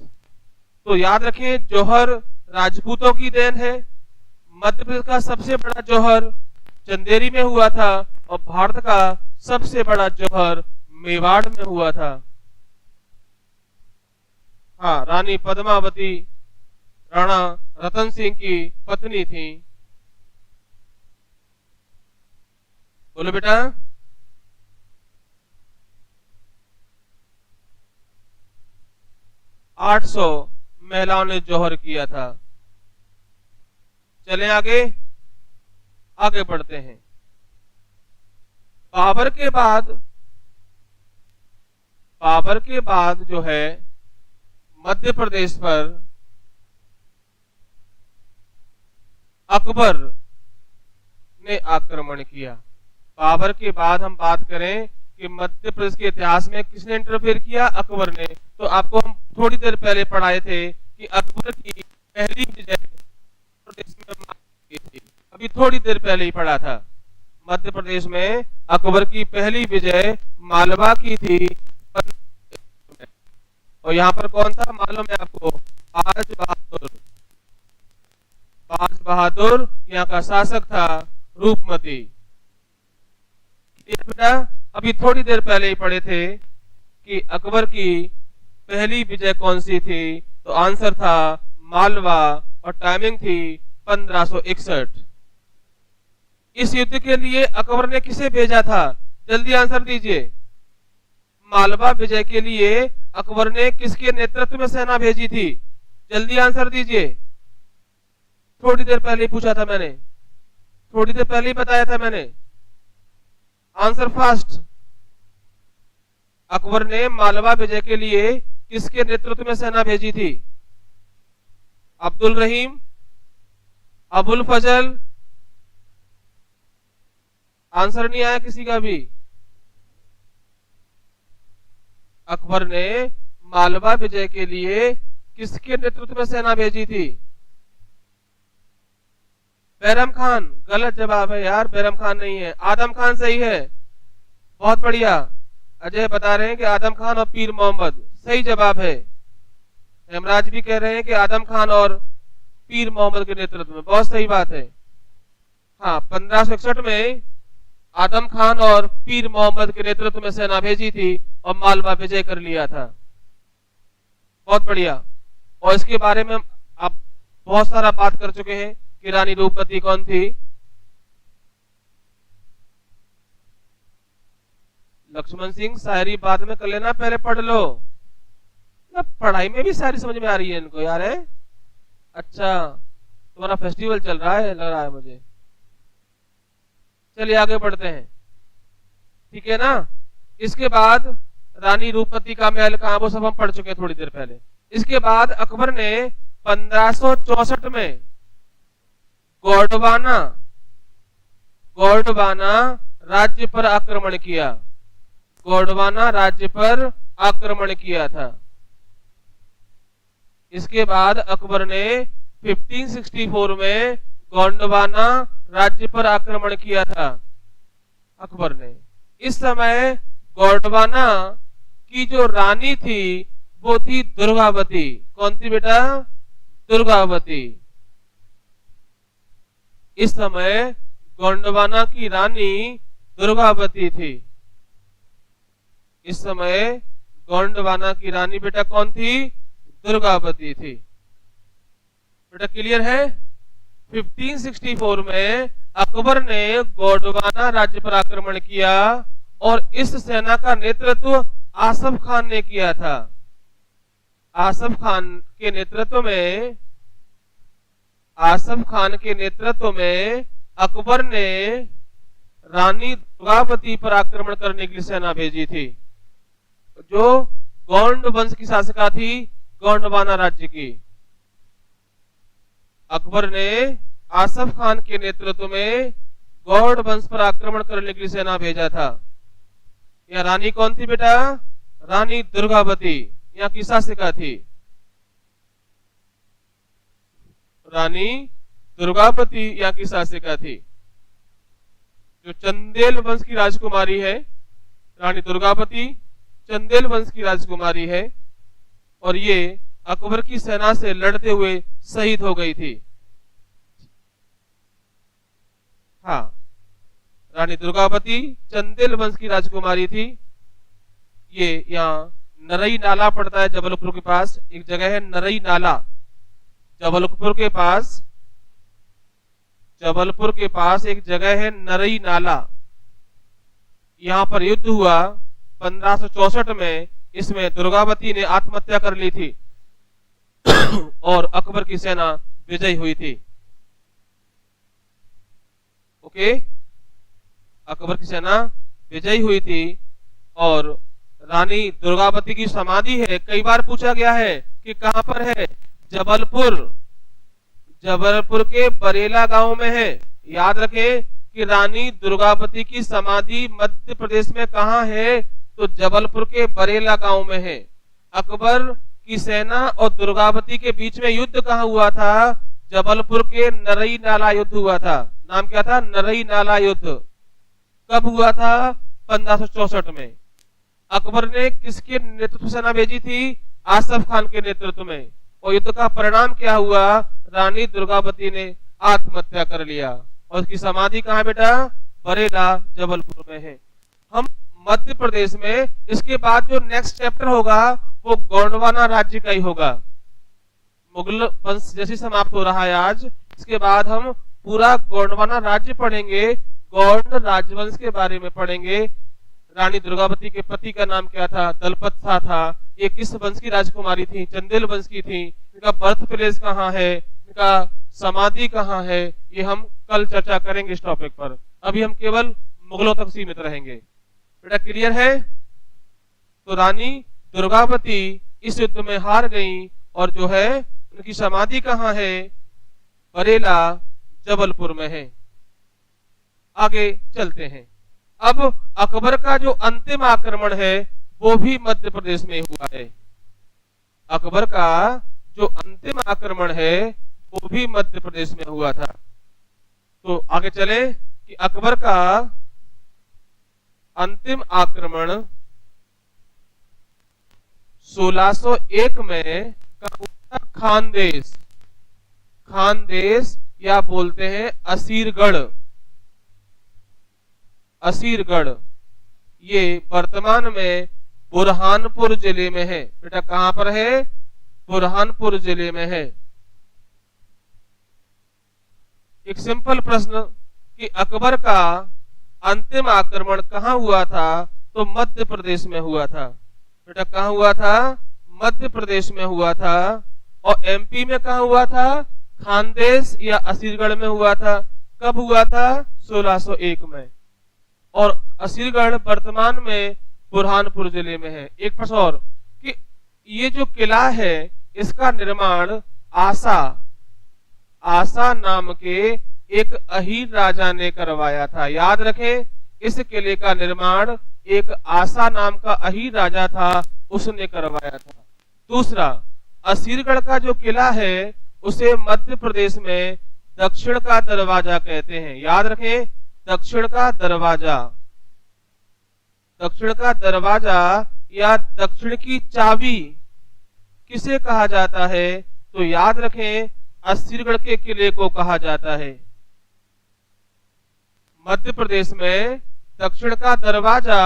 तो याद रखें जौहर राजपूतों की देन है। मध्य प्रदेश का सबसे बड़ा जौहर चंदेरी में हुआ था और भारत का सबसे बड़ा जौहर मेवाड़ में हुआ था। हाँ, रानी पद्मावती राणा रतन सिंह की पत्नी थी। बोलो बेटा। आठ 800 महिलाओं ने जौहर किया था। चलें आगे बढ़ते हैं। बाबर के बाद जो है मध्य प्रदेश पर अकबर ने आक्रमण किया। बाबर के बाद हम बात करें कि मध्य प्रदेश के इतिहास में किसने इंटरफेयर किया? अकबर ने। तो आपको हम थोड़ी देर पहले पढ़ाए थे कि अकबर की पहली विजय प्रदेश में की थी। अभी थोड़ी देर पहले ही पढ़ा था। मध्य प्रदेश में अकबर की पहली विजय मालवा की थी। और यहाँ पर कौन था मालूम है आपको? बाज बहादुर यहाँ का शासक था। रूपमती। बेटा अभी थोड़ी देर पहले ही पढ़े थे कि अकबर की पहली विजय कौन सी थी? तो आंसर था मालवा और टाइमिंग थी 1561। इस युद्ध के लिए अकबर ने किसे भेजा था? जल्दी आंसर दीजिए। मालवा विजय के लिए अकबर ने किसके नेतृत्व में सेना भेजी थी? जल्दी आंसर दीजिए। थोड़ी देर पहले ही पूछा था मैंने, थोड़ी देर पहले ही बताया था मैंने। Answer fast. अकबर ने मालवा विजय के लिए किसके नेतृत्व में सेना भेजी थी? अब्दुल रहीम, अबुल फजल। आंसर नहीं आया किसी का भी। अकबर ने मालवा विजय के लिए किसके नेतृत्व में सेना भेजी थी? बैरम खान। गलत जवाब है यार, बैरम खान नहीं है, आदम खान सही है। बहुत बढ़िया। अजय बता रहे हैं कि आदम खान और पीर मोहम्मद सही जवाब है। हेमराज भी कह रहे हैं कि आदम खान और पीर मोहम्मद के नेतृत्व में। बहुत सही बात है। हाँ, 1561 में आदम खान और पीर मोहम्मद के नेतृत्व में सेना भेजी थी और मालवा विजय कर लिया था। बहुत बढ़िया। और इसके बारे में आप बहुत सारा बात कर चुके हैं कि रानी रूपमती कौन थी। लक्ष्मण सिंह शायरी बाद में कर लेना, पहले पढ़ लो। ना पढ़ाई में भी शायरी समझ में आ रही है इनको यार है। अच्छा तुम्हारा फेस्टिवल चल रहा है लग रहा है मुझे। चलिए आगे बढ़ते हैं, ठीक है ना। इसके बाद रानी रूपमती का महल कहां, वो सब हम पढ़ चुके हैं थोड़ी देर पहले। इसके बाद अकबर ने 1564 में गोंडवाना गोंडवाना राज्य पर आक्रमण किया। गोंडवाना राज्य पर आक्रमण किया था। इसके बाद अकबर ने 1564 में गोंडवाना राज्य पर आक्रमण किया था अकबर ने। इस समय गोंडवाना की जो रानी थी वो थी दुर्गावती। कौन थी बेटा? दुर्गावती। इस समय गोंडवाना की रानी दुर्गावती थी। इस समय गोंडवाना की रानी बेटा कौन थी? दुर्गावती थी। बेटा क्लियर है? 1564 में अकबर ने गोंडवाना राज्य पर आक्रमण किया और इस सेना का नेतृत्व आसफ खान ने किया था। आसफ खान के नेतृत्व में अकबर ने रानी दुर्गावती पर आक्रमण करने के लिए सेना भेजी थी, जो गोंड वंश की शासिका थी गोंडवाना राज्य की। अकबर ने आसफ खान के नेतृत्व में गौड़ वंश पर आक्रमण करने के लिए सेना भेजा था। यह रानी कौन थी बेटा? रानी दुर्गावती यहाँ की शासिका थी। रानी दुर्गावती यहाँ की शासिका थी। जो चंदेल वंश की राजकुमारी है, रानी दुर्गावती चंदेल वंश की राजकुमारी है और ये अकबर की सेना से लड़ते हुए शहीद हो गई थी। हाँ, रानी दुर्गावती चंदेल वंश की राजकुमारी थी। ये यहाँ नरई नाला पड़ता है जबलपुर के पास, एक जगह है नरई नाला। जबलपुर के पास एक जगह है नरई नाला। यहाँ पर युद्ध हुआ 1564 में। इसमें दुर्गावती ने आत्महत्या कर ली थी और अकबर की सेना विजयी हुई थी। ओके, अकबर की सेना विजयी हुई थी और रानी दुर्गावती की समाधि है। कई बार पूछा गया है कि कहां पर है? जबलपुर के बरेला गांव में है। याद रखें कि रानी दुर्गावती की समाधि मध्य प्रदेश में कहां है? तो जबलपुर के बरेला गांव में है। अकबर की सेना और दुर्गावती के बीच में युद्ध कहां हुआ था? जबलपुर के नरई नाला युद्ध हुआ था। नाम क्या था? नरई नाला युद्ध। कब हुआ था? 1564 में। अकबर ने किसके नेतृत्व सेना भेजी थी? आसफ खान के नेतृत्व में। और युद्ध का परिणाम क्या हुआ? रानी दुर्गावती ने आत्महत्या कर लिया और उसकी समाधि कहां बेटा? बरेला जबलपुर में है। हम मध्य प्रदेश में, इसके बाद जो नेक्स्ट चैप्टर होगा वो गोंडवाना राज्य का ही होगा। मुगल वंश जैसे समाप्त हो रहा है आज, इसके बाद हम पूरा गोंडवाना राज्य पढ़ेंगे। गौड़ राजवंश के बारे में पढ़ेंगे। रानी दुर्गावती के पति का नाम क्या था? दलपत शाह था। ये किस वंश की राजकुमारी थी? चंदेल वंश की थी। इनका बर्थ प्लेस कहाँ है? इनका समाधि कहाँ है? ये हम कल चर्चा करेंगे इस टॉपिक पर। अभी हम केवल मुगलों तक सीमित रहेंगे। बेटा क्लियर है? तो रानी दुर्गावती इस युद्ध में हार गई और जो है उनकी समाधि कहाँ है? बरेला जबलपुर में है। आगे चलते हैं। अब अकबर का जो अंतिम आक्रमण है वो भी मध्य प्रदेश में हुआ है। अकबर का जो अंतिम आक्रमण है वो भी मध्य प्रदेश में हुआ था। तो आगे चले कि अकबर का अंतिम आक्रमण 1601 में खानदेश या बोलते हैं असीरगढ़। ये वर्तमान में बुरहानपुर जिले में है। बेटा कहां पर है? बुरहानपुर जिले में है। एक सिंपल प्रश्न कि अकबर का अंतिम आक्रमण कहां हुआ था? तो तो मध्य प्रदेश में हुआ था। बेटा कहाँ हुआ था? मध्य प्रदेश में हुआ था। और एमपी में कहाँ हुआ था? खानदेश या असीरगढ़ में हुआ था। कब हुआ था? 1601 में। और असीरगढ़ वर्तमान में बुरहानपुर जिले में है। एक प्रश्न और कि ये जो किला है इसका निर्माण आसा नाम के एक अहीर राजा ने करवाया था। याद रखें, इस किले का निर्माण एक आसा नाम का अहीर राजा था, उसने करवाया था। दूसरा, असीरगढ़ का जो किला है उसे मध्य प्रदेश में दक्षिण का दरवाजा कहते हैं। याद रखें, दक्षिण का दरवाजा, दक्षिण का दरवाजा या दक्षिण की चाबी किसे कहा जाता है? तो याद रखें, असीरगढ़ के किले को कहा जाता है। मध्य प्रदेश में दक्षिण का दरवाजा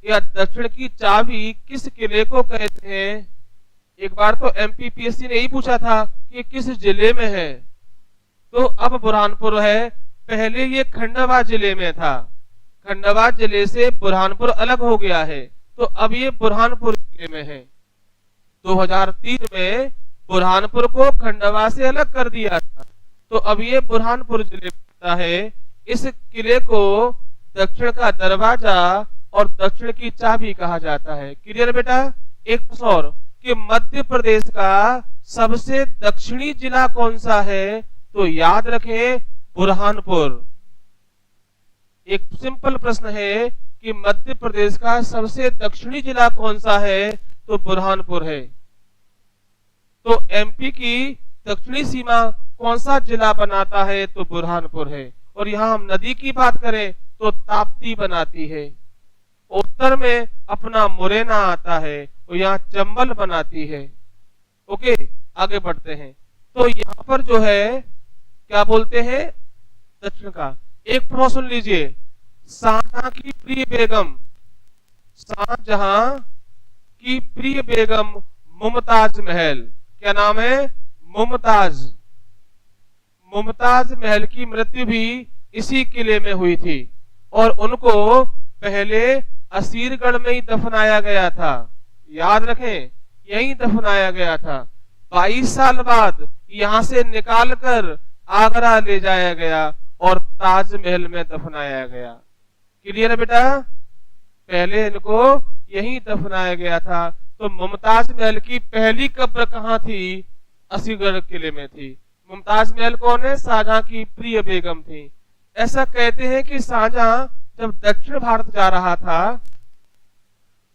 या दक्षिण की चाबी किस किले को कहते हैं? एक बार तो एमपीपीएससी ने यही पूछा था कि किस जिले में है, तो अब बुरहानपुर है। पहले ये खंडवा जिले में था, खंडवा जिले से बुरहानपुर अलग हो गया है, तो अब ये बुरहानपुर जिले में है। 2003 में बुरहानपुर को खंडवा से अलग कर दिया था, तो अब ये बुरहानपुर जिले में है। इस किले को दक्षिण का दरवाजा और दक्षिण की चाबी कहा जाता है। क्लियर बेटा? एक प्रश्न और कि मध्य प्रदेश का सबसे दक्षिणी जिला कौन सा है? तो याद रखें, बुरहानपुर। एक सिंपल प्रश्न है कि मध्य प्रदेश का सबसे दक्षिणी जिला कौन सा है? तो बुरहानपुर है। तो एमपी की दक्षिणी सीमा कौन सा जिला बनाता है? तो बुरहानपुर है। और यहां हम नदी की बात करें तो ताप्ती बनाती है। उत्तर में अपना मुरैना आता है और यहाँ चंबल बनाती है। ओके, आगे बढ़ते हैं। तो यहाँ पर जो है क्या बोलते हैं? दक्षिण का। एक प्रश्न सुन लीजिए, शाहजहां की प्रिय बेगम, शाहजहां की प्रिय बेगम मुमताज महल, क्या नाम है? मुमताज। मुमताज महल की मृत्यु भी इसी किले में हुई थी और उनको पहले असीरगढ़ में ही दफनाया गया था। याद रखें, यहीं दफनाया गया था। 22 साल बाद यहां से निकालकर आगरा ले जाया गया और ताजमहल में दफनाया गया। क्लियर है बेटा? पहले इनको यहीं दफनाया गया था। तो मुमताज महल की पहली कब्र कहाँ थी? असीरगढ़ किले में थी। मुमताज महल कौन है? शाहजहां की प्रिय बेगम थी। ऐसा कहते हैं कि शाहजहां जब दक्षिण भारत जा रहा था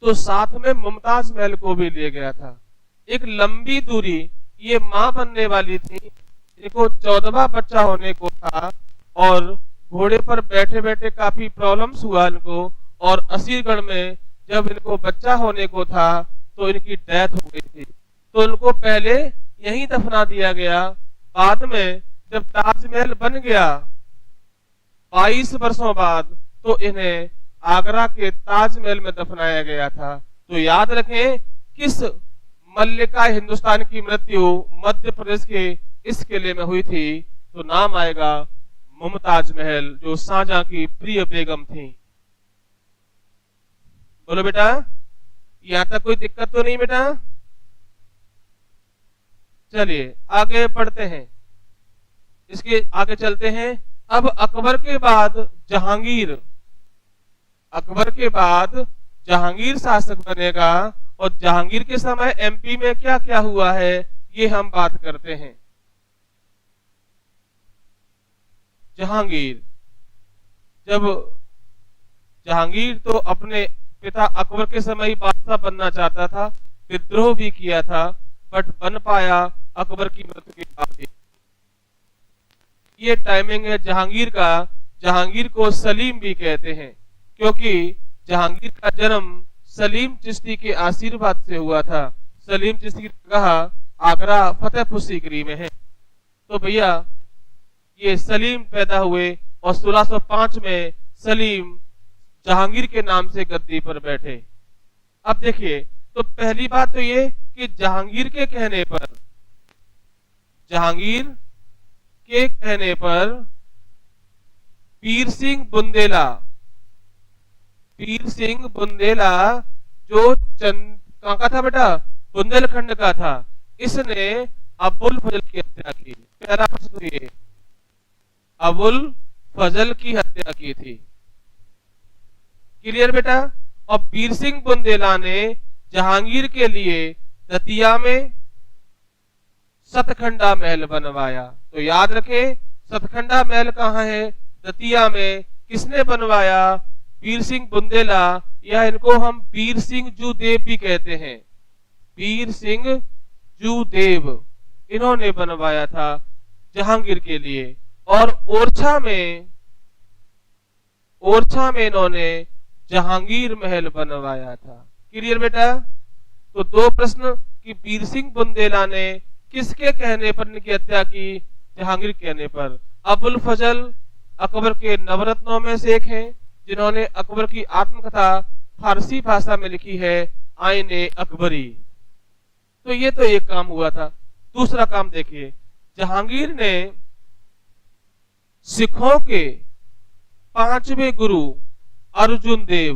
तो साथ में मुमताज महल को भी ले गया था। एक लंबी दूरी, ये मां बनने वाली थी, इनको 14वां बच्चा होने को था और घोड़े पर बैठे बैठे काफी प्रॉब्लम्स हुआ इनको, और असीरगढ़ में जब इनको बच्चा होने को था तो इनकी डेथ हो गई थी। तो इनको पहले यहीं दफना दिया गया। बाद में जब ताजमहल बन गया 22 वर्षों बाद, तो इन्हें आगरा के ताजमहल में दफनाया गया था। तो याद रखें, किस मल्लिका हिंदुस्तान की मृत्यु मध्य प्रदेश के इस किले में हुई थी? तो नाम आएगा मुमताज महल, जो शाहजहां की प्रिय बेगम थी। बोलो बेटा, यहां तक कोई दिक्कत तो नहीं बेटा? चलिए आगे बढ़ते हैं, इसके आगे चलते हैं। अब अकबर के बाद जहांगीर, अकबर के बाद जहांगीर शासक बनेगा और जहांगीर के समय एमपी में क्या क्या हुआ है ये हम बात करते हैं। जहांगीर, जब जहांगीर तो अपने पिता अकबर के समय ही बादशाह बनना चाहता था, विद्रोह भी किया था, बट बन पाया अकबर की मृत्यु के बाद ही। ये टाइमिंग है जहांगीर का। जहांगीर को सलीम भी कहते हैं क्योंकि जहांगीर का जन्म सलीम चिश्ती के आशीर्वाद से हुआ था। सलीम चिश्ती की जगह आगरा फतेहपुर सीकरी में है। तो भैया ये सलीम पैदा हुए और 1605 में सलीम जहांगीर के नाम से गद्दी पर बैठे। अब देखिए, तो पहली बात तो ये कि जहांगीर के कहने पर, जहांगीर के कहने पर पीर सिंह बुंदेला, वीर सिंह बुंदेला जो कहाँ का था बेटा, बुंदेलखंड का था, इसने अबुल फजल की हत्या की। पहला प्रश्न तो ये, अबुल फजल की हत्या की थी। क्लियर बेटा। और वीर सिंह बुंदेला ने जहांगीर के लिए दतिया में सतखंडा महल बनवाया। तो याद रखे, सतखंडा महल कहाँ है, दतिया में। किसने बनवाया, वीर सिंह बुंदेला, या इनको हम वीर सिंह जूदेव भी कहते हैं, वीर सिंह जूदेव, इन्होंने बनवाया था जहांगीर के लिए। और ओरछा में इन्होंने जहांगीर महल बनवाया था। क्लियर बेटा। तो दो प्रश्न कि वीर सिंह बुंदेला ने किसके कहने पर इनकी हत्या की, जहांगीर के कहने पर। अबुल फजल अकबर के नवरत्नों में से एक हैं, जिन्होंने अकबर की आत्मकथा फारसी भाषा में लिखी है, आईने अकबरी। तो ये तो एक काम हुआ था। दूसरा काम देखिए, जहांगीर ने सिखों के पांचवें गुरु अर्जुन देव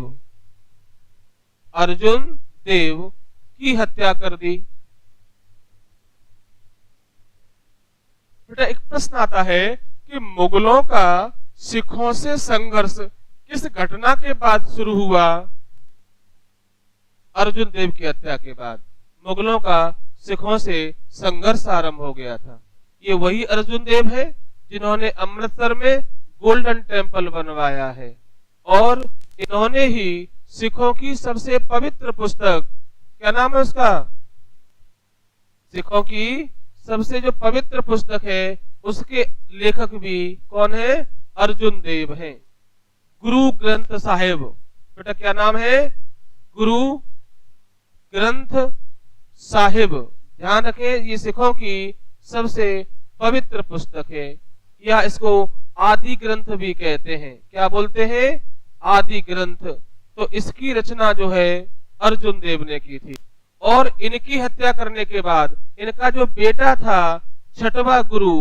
की हत्या कर दी। बेटा एक प्रश्न आता है कि मुगलों का सिखों से संघर्ष किस घटना के बाद शुरू हुआ, अर्जुन देव की हत्या के बाद मुगलों का सिखों से संघर्ष आरंभ हो गया था। ये वही अर्जुन देव है जिन्होंने अमृतसर में गोल्डन टेम्पल बनवाया है, और इन्होंने ही सिखों की सबसे पवित्र पुस्तक, क्या नाम है उसका, सिखों की सबसे जो पवित्र पुस्तक है उसके लेखक भी कौन है, अर्जुन देव हैं। गुरु ग्रंथ साहिब, बेटा क्या नाम है, गुरु ग्रंथ साहिब। ध्यान रखें, ये सिखों की सबसे पवित्र पुस्तक है, या इसको आदि ग्रंथ भी कहते हैं। क्या बोलते हैं, आदि ग्रंथ। तो इसकी रचना जो है अर्जुन देव ने की थी। और इनकी हत्या करने के बाद इनका जो बेटा था छठवां गुरु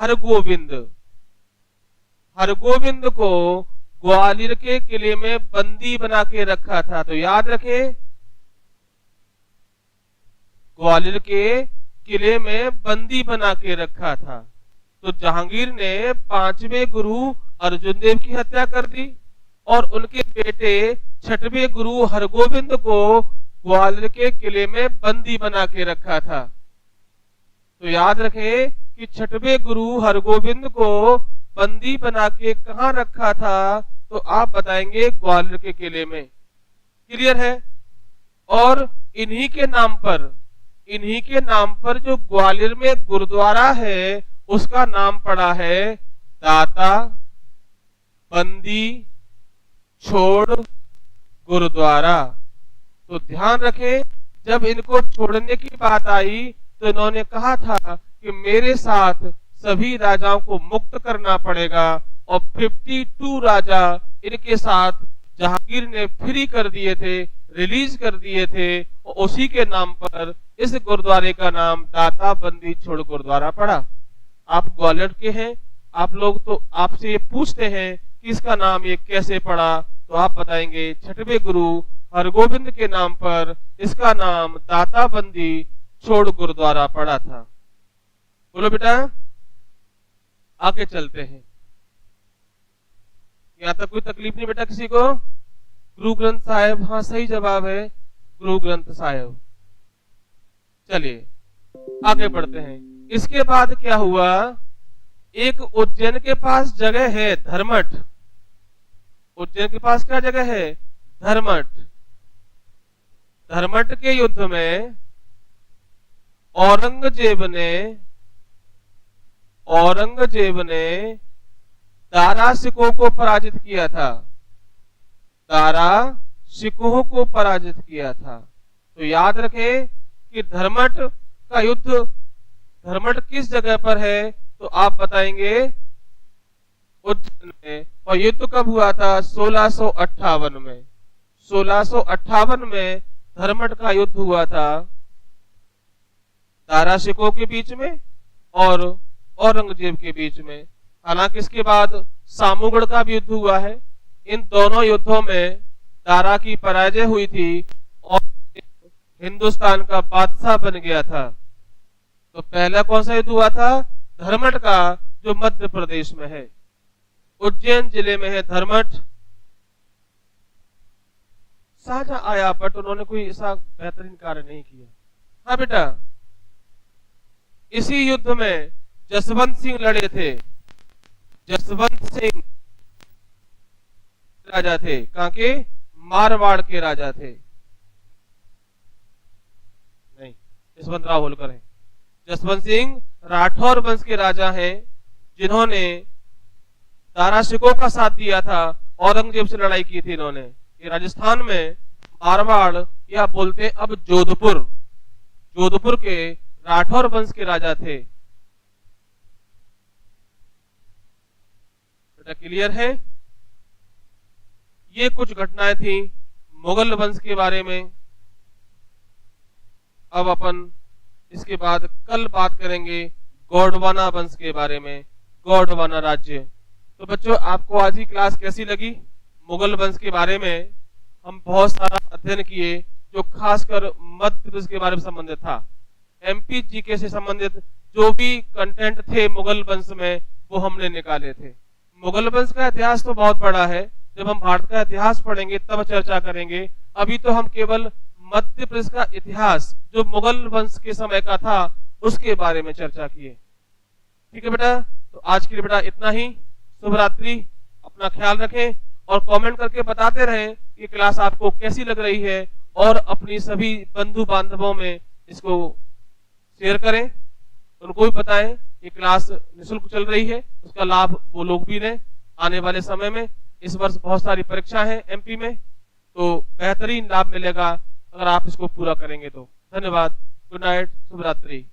हरगोविंद को ग्वालियर के किले में बंदी बना के रखा था। तो याद रखें, ग्वालियर के किले में बंदी बना के रखा था। तो जहांगीर ने पांचवें गुरु अर्जुन देव की हत्या कर दी, और उनके बेटे छठवें गुरु हरगोविंद को ग्वालियर के किले में बंदी बना के रखा था। तो याद रखें कि छठवें गुरु हरगोविंद को बंदी बना के कहां रखा था, तो आप बताएंगे ग्वालियर के किले में। क्लियर है। और इन्हीं के नाम पर जो ग्वालियर में गुरुद्वारा है उसका नाम पड़ा है दाता बंदी छोड़ गुरुद्वारा। तो ध्यान रखें, जब इनको छोड़ने की बात आई तो इन्होंने कहा था कि मेरे साथ सभी राजाओं को मुक्त करना पड़ेगा, और 52 राजा इनके साथ जहांगीर ने फ्री कर दिए थे, रिलीज कर दिए थे, और उसी के नाम पर इस गुरुद्वारे का नाम दाता बंदी छोड़ गुरुद्वारा पड़ा। आप ग्वालियर के हैं, आप लोग तो आपसे ये पूछते हैं कि इसका नाम ये कैसे पड़ा, तो आप बताएंगे छठवें गुरु हरगोविंद के नाम पर इसका नाम दाता बंदी छोड़ गुरुद्वारा पड़ा था। बोलो बेटा, आगे चलते हैं। यहाँ तक कोई तकलीफ नहीं बेटा किसी को? गुरु ग्रंथ साहिब, हाँ सही जवाब है गुरु ग्रंथ साहिब। चलिए आगे बढ़ते हैं। इसके बाद क्या हुआ, एक उज्जैन के पास जगह है धर्मठ। उज्जैन के पास क्या जगह है, धर्मठ। धर्मठ के युद्ध में औरंगजेब ने दारा शिकोह को पराजित किया था। दारा शिकोह को पराजित किया था। तो याद रखें कि धर्मठ का युद्ध, धर्मठ किस जगह पर है, तो आप बताएंगे उज्जैन में। और युद्ध कब हुआ था, 1658 में। 1658 में धर्मठ का युद्ध हुआ था दारा शिकोह के बीच में और औरंगजेब के बीच में। हालांकि इसके बाद सामूगढ़ का भी युद्ध हुआ है, इन दोनों युद्धों में दारा की पराजय हुई थी और हिंदुस्तान का बादशाह बन गया था। तो पहला कौन सा युद्ध हुआ था? धर्मठ का, जो मध्य प्रदेश में है, उज्जैन जिले में है धर्मठ। शाहजहां आया बट उन्होंने कोई ऐसा बेहतरीन कार्य नहीं किया। हाँ बेटा, इसी युद्ध में जसवंत सिंह लड़े थे। जसवंत सिंह राजा थे, कहां के? मारवाड़ के राजा थे। नहीं, जसवंत राव होलकर है। जसवंत सिंह राठौर वंश के राजा हैं, जिन्होंने दारा शिकोह का साथ दिया था, औरंगजेब से लड़ाई की थी इन्होंने। ये राजस्थान में मारवाड़ या बोलते अब जोधपुर, जोधपुर के राठौर वंश के राजा थे। बेटा क्लियर है? ये कुछ घटनाएं थी मुगल वंश के बारे में। अब अपन इसके बाद कल बात करेंगे गोंडवाना वंश के बारे में, गोंडवाना राज्य। तो बच्चों, आपको आज की क्लास कैसी लगी? मुगल वंश के बारे में हम बहुत सारा अध्ययन किए, जो खासकर मध्य प्रदेश के बारे में संबंधित था। एमपी जीके से संबंधित जो भी कंटेंट थे मुगल वंश में, वो हमने निकाले थे। मुगल वंश का इतिहास तो बहुत बड़ा है, जब हम भारत का इतिहास पढ़ेंगे तब चर्चा करेंगे। अभी तो हम केवल मध्य प्रदेश का इतिहास, जो मुगल वंश के समय का था, उसके बारे में चर्चा किए। ठीक है बेटा, तो आज के लिए बेटा इतना ही। शुभ रात्रि, अपना ख्याल रखें और कमेंट करके बताते रहें कि क्लास आपको कैसी लग रही है, और अपनी सभी बंधु बांधवों में इसको शेयर करें, उनको भी बताएं कि क्लास निःशुल्क चल रही है, उसका लाभ वो लोग भी लें। आने वाले समय में इस वर्ष बहुत सारी परीक्षा है एमपी में, तो बेहतरीन लाभ मिलेगा अगर आप इसको पूरा करेंगे तो। धन्यवाद, गुड नाइट, शुभ रात्रि।